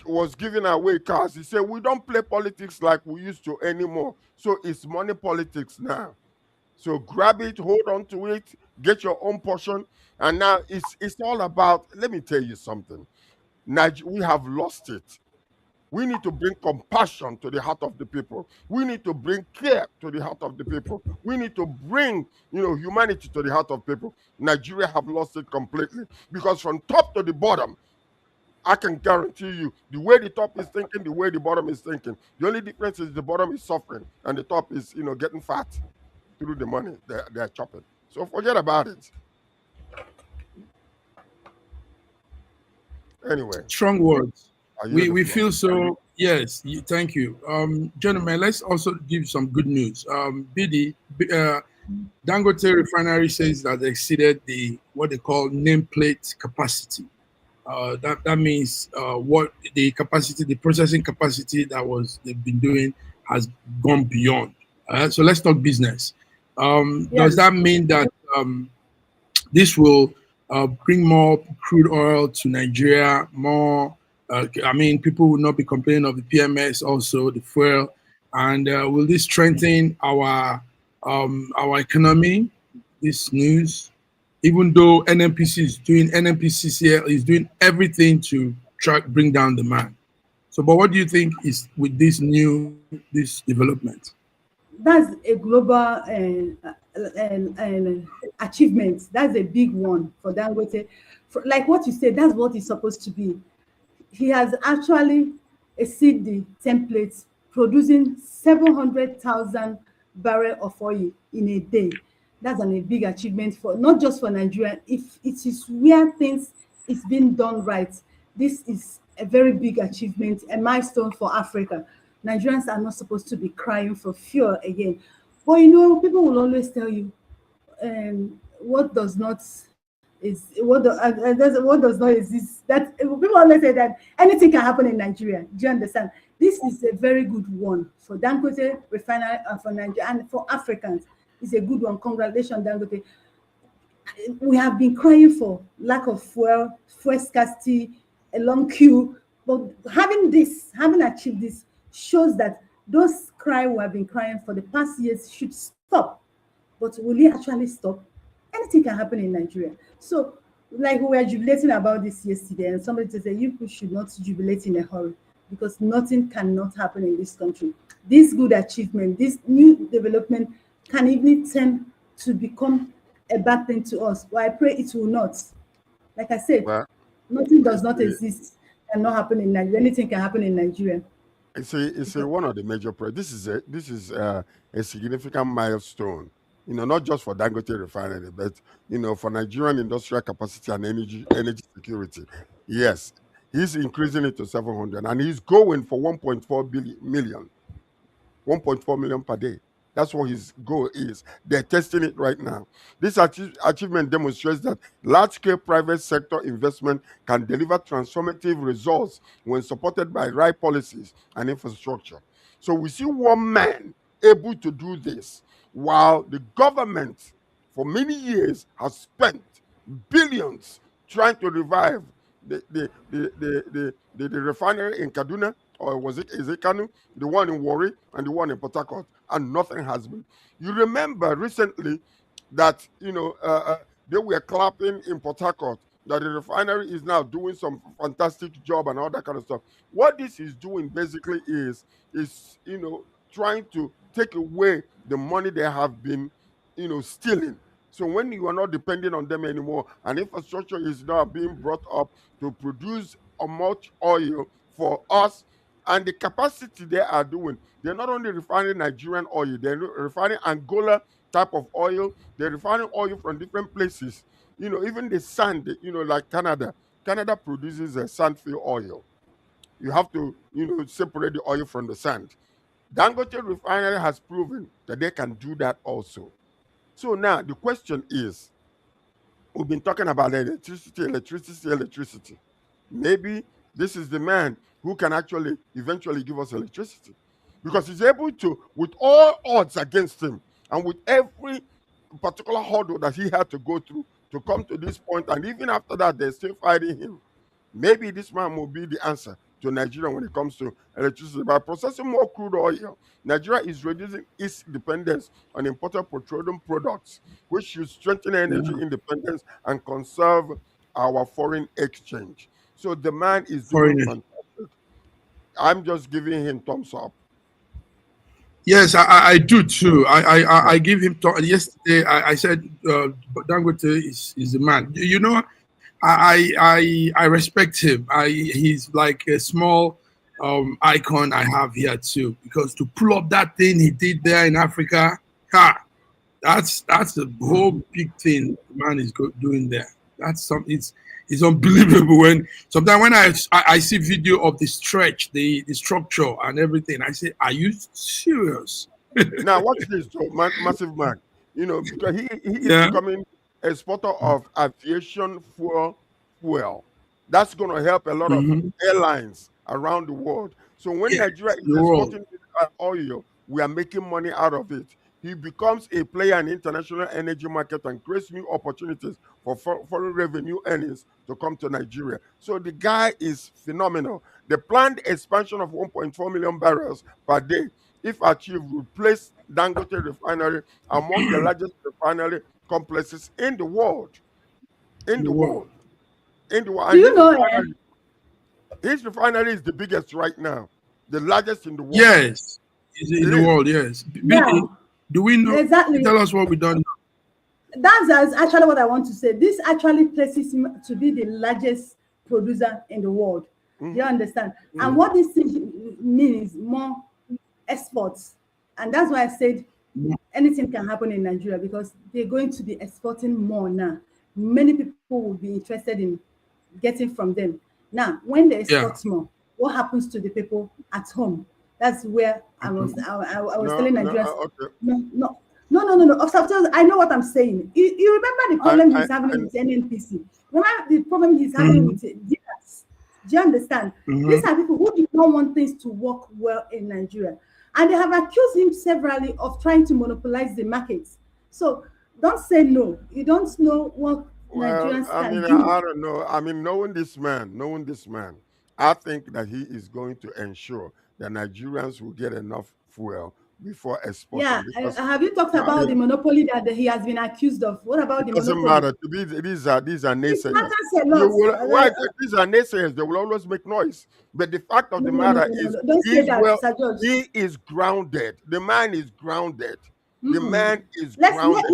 was giving away cars. He said, we don't play politics like we used to anymore. So it's money politics now. So grab it, hold on to it, get your own portion. And now it's all about, let me tell you something. We have lost it. We need to bring compassion to the heart of the people. We need to bring care to the heart of the people. We need to bring, humanity to the heart of people. Nigeria have lost it completely. Because from top to the bottom, I can guarantee you, the way the top is thinking, the way the bottom is thinking. The only difference is the bottom is suffering and the top is, getting fat through the money they're chopping. So forget about it. Anyway. Strong words. We feel so, yes, thank you. Gentlemen, let's also give some good news. Bidi, Dangote Refinery says that they exceeded what they call nameplate capacity. That means what the capacity, the processing capacity they've been doing has gone beyond. So let's talk business. Yes. Does that mean that this will bring more crude oil to Nigeria? More, people will not be complaining of the PMS, also the fuel, and will this strengthen our economy? This news. Even though NNPCL is doing everything to bring down demand. So, but what do you think is with this development? That's a global achievement. That's a big one for Dangote. Like what you said, that's what it's supposed to be. He has actually exceeded the template, producing 700,000 barrels of oil in a day. That's a big achievement for not just for Nigeria. If it is where things is being done right, this is a very big achievement, a milestone for Africa. Nigerians are not supposed to be crying for fuel again. But people will always tell you, what does not what does not exist. That people always say that anything can happen in Nigeria. Do you understand? This is a very good one for Dangote refinery and for Nigeria and for Africans. It's a good one. Congratulations, Dangote. We have been crying for lack of fuel scarcity, a long queue, but having achieved this shows that those cry we have been crying for the past years should stop. But will it actually stop? Anything can happen in Nigeria. So, like we were jubilating about this yesterday, and somebody said, you people should not jubilate in a hurry because nothing cannot happen in this country. This good achievement, this new development can even turn to become a bad thing to us. But I pray it will not. Like I said, nothing does not exist and not happen in Nigeria. Anything can happen in Nigeria. It's one of the major projects. This is a significant milestone. Not just for Dangote refinery, but for Nigerian industrial capacity and energy security. Yes, he's increasing it to 700, and he's going for 1.4 million per day. That's what his goal is. They're testing it right now. This achievement demonstrates that large-scale private sector investment can deliver transformative results when supported by right policies and infrastructure. So we see one man able to do this, while the government for many years has spent billions trying to revive the refinery in Kaduna, or is it Kanu, the one in Warri and the one in Port Harcourt, and nothing has been. You remember recently that they were clapping in Port Harcourt that the refinery is now doing some fantastic job and all that kind of stuff. What this is doing basically is trying to take away the money they have been stealing. So when you are not depending on them anymore, and infrastructure is now being brought up to produce much oil for us, and the capacity they are doing, they're not only refining Nigerian oil, they're refining Angola type of oil, they're refining oil from different places. Even the sand, like Canada produces a sandfield oil. You have to separate the oil from the sand. Dangote refinery has proven that they can do that also. So now the question is, we've been talking about electricity. Maybe this is the man who can actually eventually give us electricity, because he's able to, with all odds against him and with every particular hurdle that he had to go through to come to this point, and even after that they're still fighting him. Maybe this man will be the answer to Nigeria when it comes to electricity. By processing more crude oil, Nigeria is reducing its dependence on imported petroleum products, which should strengthen energy independence and conserve our foreign exchange. So the man is doing fantastic. I'm just giving him thumbs up. Yes, I do too. I give him yesterday. I said Dangote is the man. I respect him. He's like a small icon I have here too, because to pull up that thing he did there in Africa, that's a whole big thing the man is doing there. That's something. It's unbelievable. When sometimes when I see video of the stretch, the structure and everything, I say, are you serious? Now watch this, Massive Man. Because he is becoming a exporter of aviation fuel. That's going to help a lot of airlines around the world. So when Nigeria is exporting oil, we are making money out of it. He becomes a player in the international energy market and creates new opportunities for foreign revenue earnings to come to Nigeria. So the guy is phenomenal. The planned expansion of 1.4 million barrels per day, if achieved, will place Dangote refinery among the largest refinery complexes in the world. In the world. Do you know his refinery is the biggest right now, the largest in the world. Yes, in the world. Yes. Yeah. Do we know? Exactly. Tell us what we done. That's actually what I want to say. This actually places him to be the largest producer in the world. Do you understand? And what this thing means is more exports. And that's why I said anything can happen in Nigeria, because they're going to be exporting more now. Many people will be interested in getting from them. Now, when they export more, what happens to the people at home? That's where I was telling Nigerians. No. I know what I'm saying. You remember the problem he's having with NNPC. Remember the problem he's having with dealers. Do you understand? These are people who do not want things to work well in Nigeria. And they have accused him severally of trying to monopolize the markets. So don't say no. You don't know what Nigerians can do. I don't know. I mean, knowing this man, I think that he is going to ensure that Nigerians will get enough fuel before exporting. Yeah, have you talked about the monopoly that he has been accused of? What about the monopoly? Doesn't matter. These are naysayers. These are naysayers. They will always make noise. But the fact of the matter is, he is grounded. The man is grounded. The man is grounded.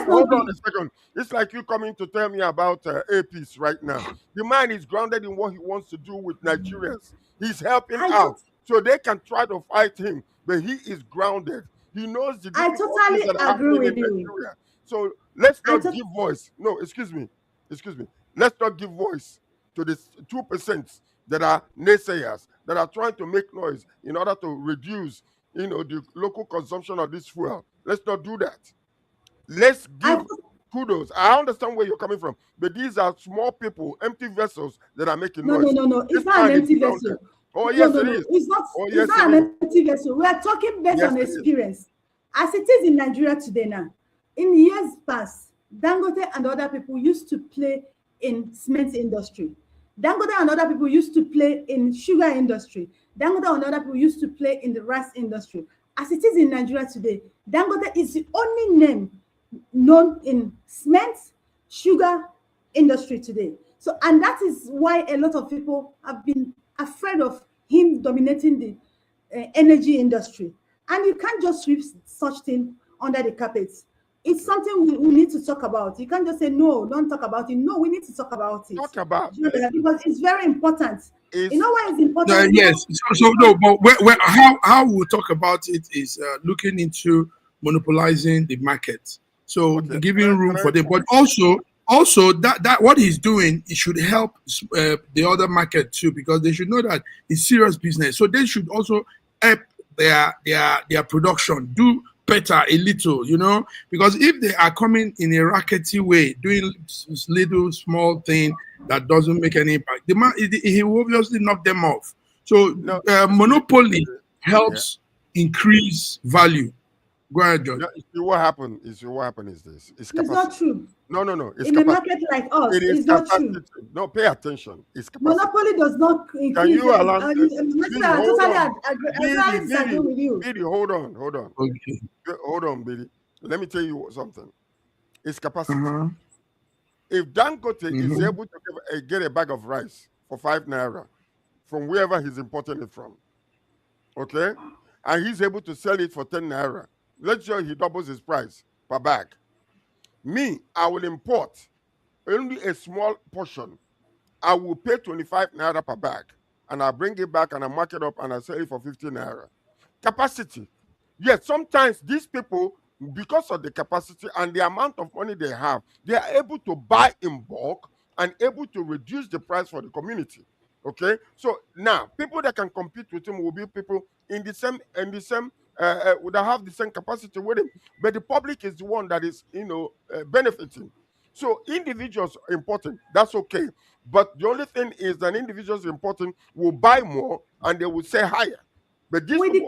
Hold on a second. It's like you coming to tell me about APs right now. The man is grounded in what he wants to do with Nigerians. He's helping out. So they can try to fight him, but he is grounded. He knows the I totally agree with you. Nigeria. So let's not give voice. No, excuse me. Let's not give voice to the 2% that are naysayers, that are trying to make noise in order to reduce, the local consumption of this fuel. Let's not do that. Let's give kudos. I understand where you're coming from, but these are small people, empty vessels that are making noise. No. It's not an empty vessel. Oh, yes, it is. It's not an empty vessel. We are talking based on experience. As it is in Nigeria today now, in years past, Dangote and other people used to play in cement industry. Dangote and other people used to play in sugar industry. Dangote and other people used to play in the rice industry. As it is in Nigeria today, Dangote is the only name known in cement, sugar industry today. So, and that is why a lot of people have been afraid of him dominating the energy industry. And you can't just sweep such thing under the carpet. It's something we need to talk about. You can't just say, no, don't talk about it. No, we need to talk about it. Talk about it. Because it's very important. You know why it's important? Yes. But how we'll talk about it is looking into monopolizing the market. So giving room for them. But also that what he's doing, it should help the other market too, because they should know that it's serious business. So they should also help their production, do better a little, because if they are coming in a rackety way, doing little small thing that doesn't make any impact, he will obviously knock them off. So monopoly helps increase value. Go ahead, George. What happened is this. It's not true. No. It's in a market like us, it's not true. No, pay attention. It's capacity. Monopoly does not increase. Can you allow me? I disagree with you. Biddy, hold on. Okay. Hold on, Biddy. Let me tell you something. It's capacity. If Dangote is able to get a bag of rice for 5 naira from wherever he's importing it from, okay, and he's able to sell it for 10 naira, let's say he doubles his price per bag. I will import only a small portion. I will pay 25 naira per bag, and I bring it back and I mark it up and I sell it for 50 naira. Capacity. Yes, sometimes these people, because of the capacity and the amount of money they have, they are able to buy in bulk and able to reduce the price for the community. Okay, so now people that can compete with him will be people in the same would have the same capacity with him, but the public is the one that is benefiting. So individuals are important, that's okay, but the only thing is that individuals important will buy more and they will sell higher. But with the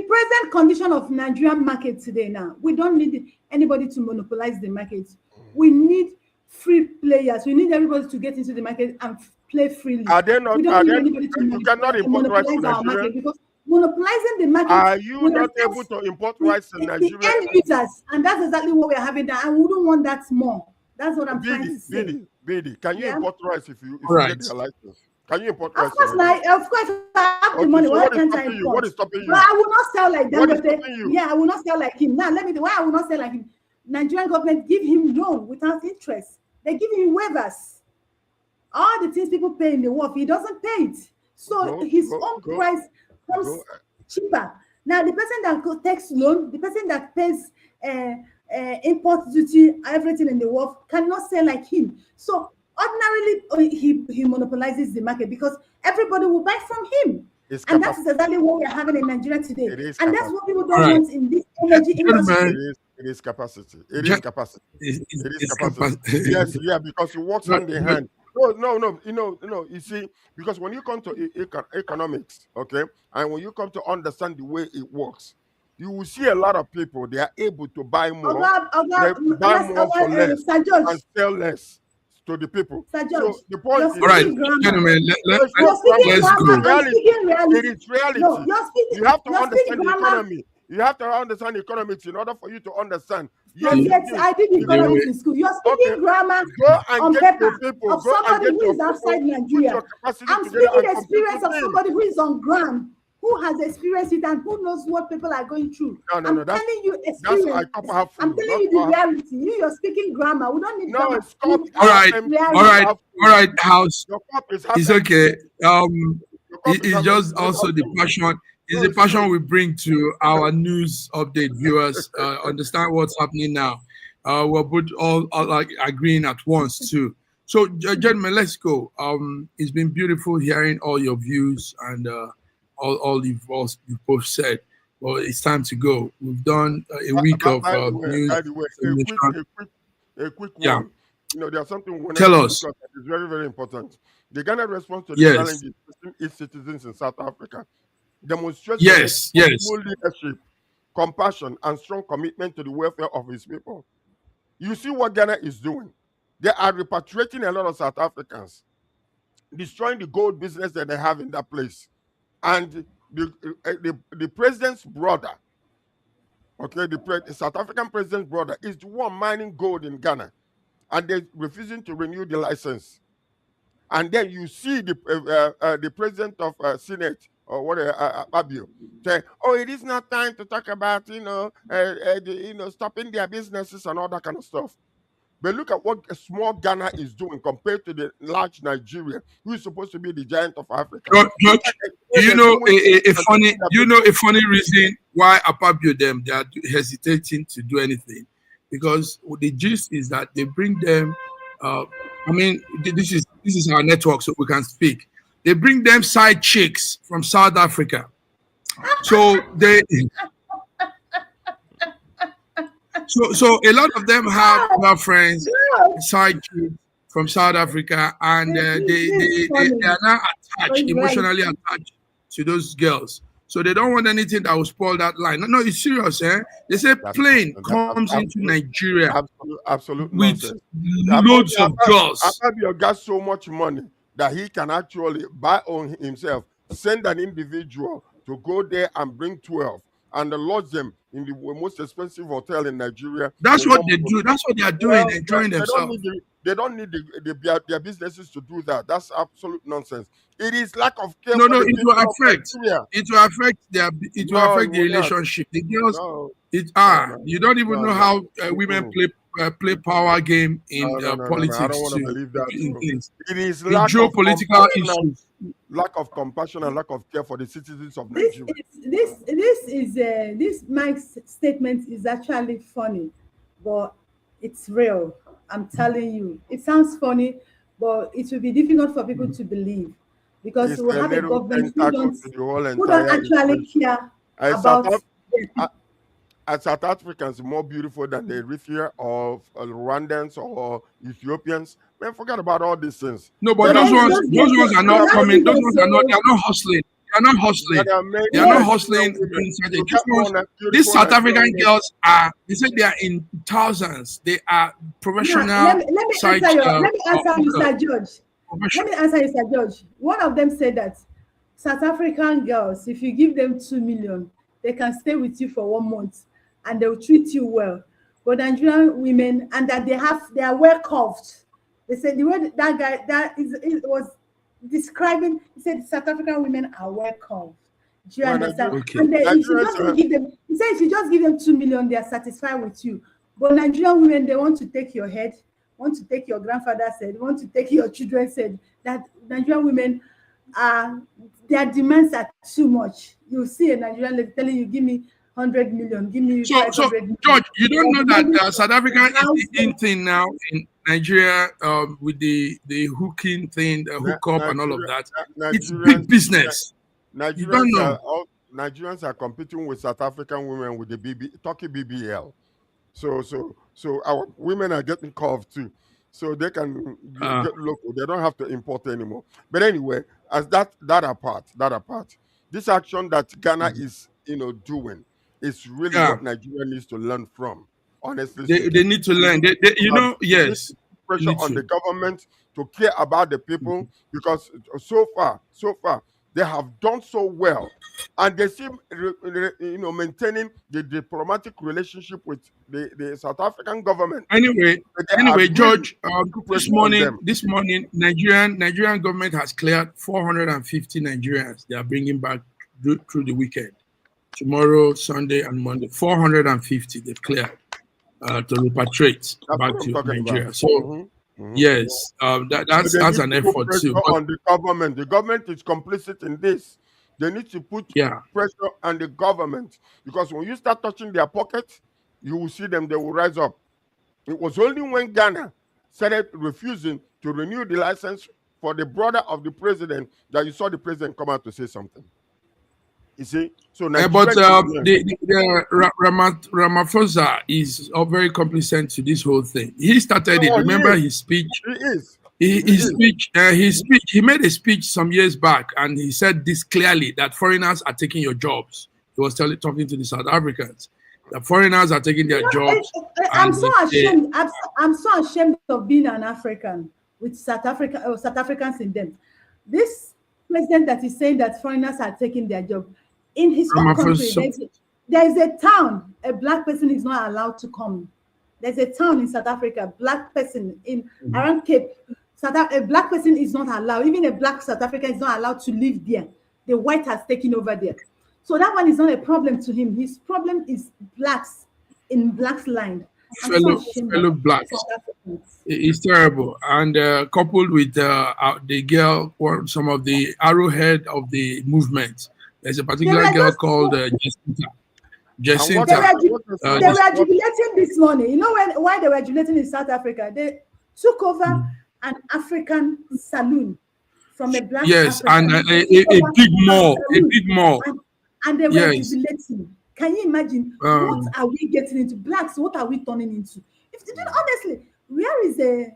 present condition of Nigerian market today now, we don't need anybody to monopolize the market. We need free players. We need everybody to get into the market and play freely. Are they not? You cannot import rice to Nigeria. Because monopolizing the market. Are you not able to import rice in Nigeria? The end users, and that's exactly what we're having now. And we wouldn't want that more. That's what I'm trying to say. Biddy, can you import rice if you get your license? Can you import Of rice? course, of course, if I have the money, so why what is can't I stopping you? import? What is stopping you? But I will not sell like What is Dangote. stopping you? Yeah, I will not sell like him. Now, why I will not sell like him? Nigerian government give him loan without interest. They give him waivers. All the things people pay in the wharf, he doesn't pay it. So his own price comes cheaper. Now, the person that takes loan, the person that pays import duty, everything in the wharf, cannot sell like him. So ordinarily, he monopolizes the market because everybody will buy from him. And that's exactly what we're having in Nigeria today. And that's what people don't want in this energy industry. It is capacity. It is capacity. It is capacity. Yes, yeah, because it works hand in hand. No. You see, because when you come to economics, okay, and when you come to understand the way it works, you will see a lot of people, they are able to buy more, buy more for less, and sell less to the people. So the point is, all right, gentlemen, let's go. It is reality. No, you have to understand the economy. You have to understand economics in order for you to understand. Yes, I did economics in school. You're speaking grammar on paper of somebody who is outside Nigeria. I'm speaking experience of somebody who is on ground, who has experienced it and who knows what people are going through. I'm telling you experience. I'm telling you the reality. You're speaking grammar. We don't need grammar. All right, House. It's okay. It's just also the passion. It's the passion we bring to our news update viewers. Understand what's happening now. We're both all like agreeing at once too. So, gentlemen, let's go. It's been beautiful hearing all your views and all you've both said. Well, it's time to go. We've done a week of news. By the way, a quick one. Yeah. You know, there's something. Tell us. It's very, very important. The Ghana response to the challenges facing its citizens in South Africa demonstrates leadership, compassion, and strong commitment to the welfare of its people. You see what Ghana is doing. They are repatriating a lot of South Africans, destroying the gold business that they have in that place. And the president's brother, okay, the South African president's brother is the one mining gold in Ghana, and they're refusing to renew the license. And then you see the president of Senate or whatever, Abio, say, "Oh, it is not time to talk about stopping their businesses and all that kind of stuff." But look at what a small Ghana is doing compared to the large Nigeria, who is supposed to be the giant of Africa. You know a funny reason why Apabio them they are hesitating to do anything, because the gist is that they bring them. I mean, this is our network, so we can speak. They bring them side chicks from South Africa, so they. So a lot of them have girlfriends, side chicks from South Africa, and they are now attached, emotionally attached to those girls. So they don't want anything that will spoil that line. No, it's serious, eh? They say plane comes into Nigeria absolute with loads of girls. Akpabio got so much money that he can actually buy on himself, send an individual to go there and bring 12 and lodge them in the most expensive hotel in Nigeria. That's what they do. That's what they are doing, enjoying themselves. They don't need their businesses to do that. That's absolute nonsense. It is lack of care. No, it will affect. It will affect the relationship. The girls, you don't even know how women play power game in politics. I don't want to believe that. It is lack of geopolitical issues. Lack of compassion and lack of care for the citizens of Nigeria. This Mike's statement is actually funny, but it's real. I'm telling you, it sounds funny, but it will be difficult for people to believe because we have a government who don't actually care about. As South Africans more beautiful than the Eritrea of Rwandans or Ethiopians. Man, forget about all these things. No, but those ones are not coming. Those ones are not. They are not hustling. They are not hustling. They are not hustling. These South African girls are. They say they are in thousands. They are professional. Let me answer Mr. George. Let me answer Mr. George. One of them said that South African girls, if you give them 2 million, they can stay with you for 1 month and they will treat you well. But Nigerian women, and that they are well curved. They said the way that guy it was describing. He said South African women are well curved. Do you Well, understand? Okay. And then if you Nigerians just are, give them, he said if you just give them 2 million, they are satisfied with you. But Nigerian women, they want to take your head, want to take your grandfather's head, want to take your children's head. That Nigerian women are, their demands are too much. You see a Nigerian lady telling you, give me 100 million, give me So 500 million. George, you don't know that Money South Africa is house in thing now in Nigeria with the hooking thing, the hookup and all of Nigeria, that. It's Nigerians, big business. You don't know. Nigerians are competing with South African women with the Turkey BBL. So our women are getting curved too. So they can Uh, get local. They don't have to import anymore. But anyway, as that apart, this action that Ghana is doing is really yeah, what Nigeria needs to learn from. Honestly they speaking, need to learn. They we need yes, to put they pressure need on the to. government to care about the people because so far they have done so well, and they seem maintaining the diplomatic relationship with the South African government. Anyway, But they are really George, putting pressure on them. this morning, Nigerian government has cleared 450 Nigerians. They are bringing back through the weekend. Tomorrow, Sunday, and Monday, 450 they've cleared to repatriate That's back what I'm to talking about. Nigeria. So Mhm. yes, But they that's need an to put effort too. pressure But on the government. The government is complicit in this. They need to put yeah, pressure on the government because when you start touching their pockets, you will see them, they will rise up. It was only when Ghana started refusing to renew the license for the brother of the president that you saw the president come out to say something. You see? So Nigeria but needs to learn. Ramaphosa is very complicit to this whole thing. He started it. Oh, he Remember is. his speech. He is. He, He is. his speech. He made a speech some years back, and he said this clearly that foreigners are taking your jobs. He was talking to the South Africans. The foreigners are taking their jobs, I'm and so if they, ashamed. I'm so ashamed of being an African with South Africans in them. This president that is saying that foreigners are taking their job in his own country. Ramaphosa, There is a town a black person is not allowed to come. There's a town in South Africa, black person in around Cape. A black person is not allowed. Even a black South African is not allowed to live there. The white has taken over there. So that one is not a problem to him. His problem is blacks in blacks' land. I'm so ashamed of fellow blacks. South Africans. It's terrible, and coupled with the girl, or some of the arrowhead of the movement. There's a They particular were girl just called Jacinta. And what they has Jacinta. were what has they Just, were jubilating this morning. You know why they were jubilating in South Africa? They took over an African saloon from a black yes, and African. a big mall, And they were Yes. jubilating. Can you imagine what are we getting into? Blacks, what are we turning into? If you honestly, where is the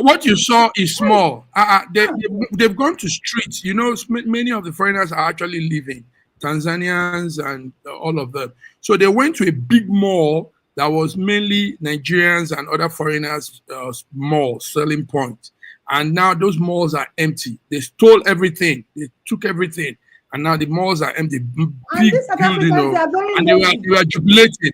What you saw is small. They've gone to streets. You know, many of the foreigners are actually leaving, Tanzanians and all of them. So they went to a big mall that was mainly Nigerians and other foreigners mall selling points. And now those malls are empty. They stole everything. They took everything. And now the malls are empty. and Big these South building, Africans, they are very and lazy. they were jubilating.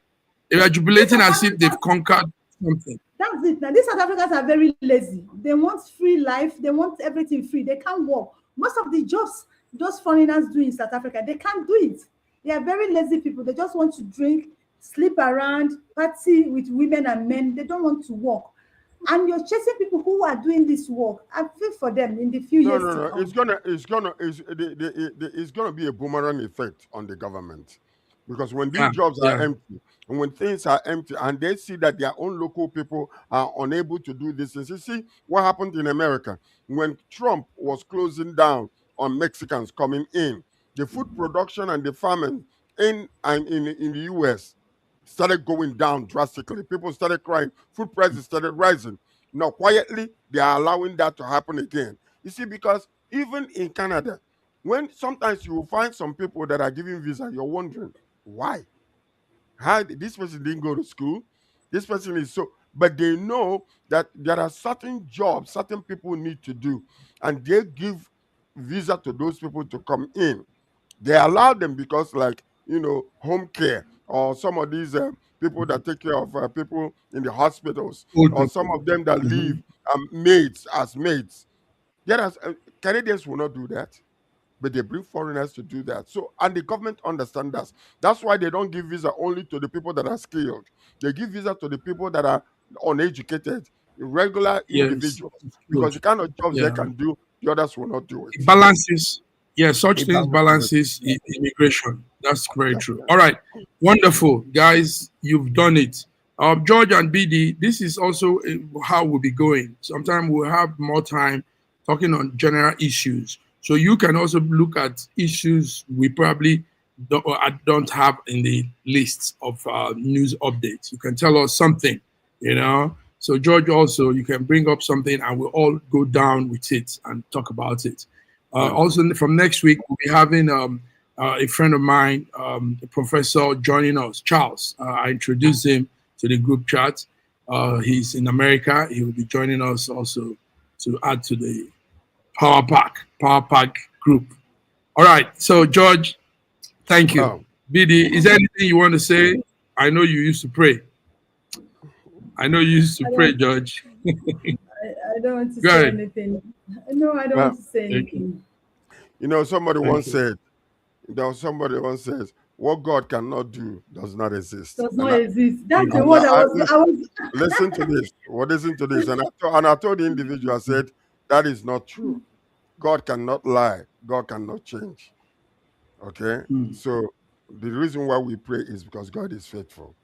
They were These jubilating South as if they've Africans, conquered something. that's it. Now, these South Africans are very lazy. They want free life. They want everything free. They can't work. Most of the jobs those foreigners do in South Africa, they can't do it. They are very lazy people. They just want to drink, sleep around, party with women and men. They don't want to work. And you're chasing people who are doing this work. I feel for them in the few No, years no, to no. come. It's gonna be a boomerang effect on the government, because when these Yeah, jobs are yeah. empty and when things are empty and they see that their own local people are unable to do this, you see what happened in America when Trump was closing down on Mexicans coming in, the food production and the farming in the U.S. started going down drastically. People started crying. Food prices started rising. Now, quietly, they are allowing that to happen again. You see, because even in Canada, when sometimes you will find some people that are giving visa, you're wondering why. How this person didn't go to school? This person is so, but they know that there are certain jobs certain people need to do, and they give visa to those people to come in. They allow them because, like, home care, or some of these people that take care of people in the hospitals, Old or some people. of them that leave Mhm. maids as maids. There are Canadians will not do that, but they bring foreigners to do that. So, and the government understands that. That's why they don't give visa only to the people that are skilled. They give visa to the people that are uneducated, regular Yes. individuals, because Good. the kind of jobs they Yeah. can do, the others will not do it. It balances. Yeah, such It things balances. balances immigration. That's very That's true. right. All right. Wonderful. Guys, you've done it. George and BD, this is also how we'll be going. Sometimes we'll have more time talking on general issues. So you can also look at issues we probably don't have in the list of news updates. You can tell us something, you know. So George, also, you can bring up something and we'll all go down with it and talk about it. Also, from next week, we'll be having a friend of mine, a professor, joining us, Charles. I introduced him to the group chat. He's in America. He will be joining us also to add to the Power Pack group. All right. So, George, thank you. Wow. BD, is there anything you want to say? I know you used to pray. I know you used to pray, George. I don't want to Go say ahead. anything. No, I don't Well, want to say anything. you know, somebody Thank once you. said, what God cannot do does not exist. Does And not exist. That's the and word I was. listen to this. Listen to this. And I told the individual, I said, that is not true. God cannot lie. God cannot change. Okay? Mm. So the reason why we pray is because God is faithful.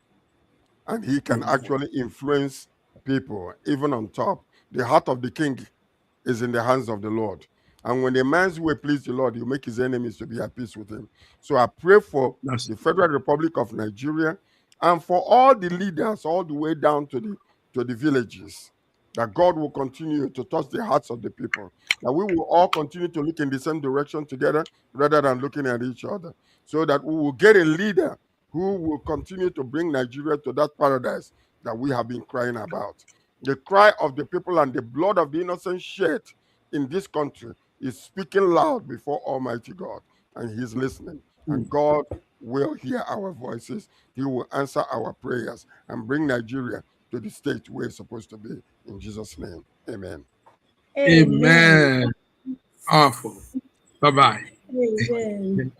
And he can actually influence people, even on top. The heart of the king is in the hands of the Lord. And when a man's way please the Lord, he'll make his enemies to be at peace with him. So I pray for That's the Federal Republic of Nigeria and for all the leaders, all the way down to the villages, that God will continue to touch the hearts of the people. That we will all continue to look in the same direction together rather than looking at each other. So that we will get a leader who will continue to bring Nigeria to that paradise that we have been crying about. The cry of the people and the blood of the innocent shed in this country is speaking loud before Almighty God, and He's listening. And God will hear our voices. He will answer our prayers and bring Nigeria to the state where it's supposed to be. In Jesus' name, amen. Amen. Amen. Powerful. Bye-bye. Amen.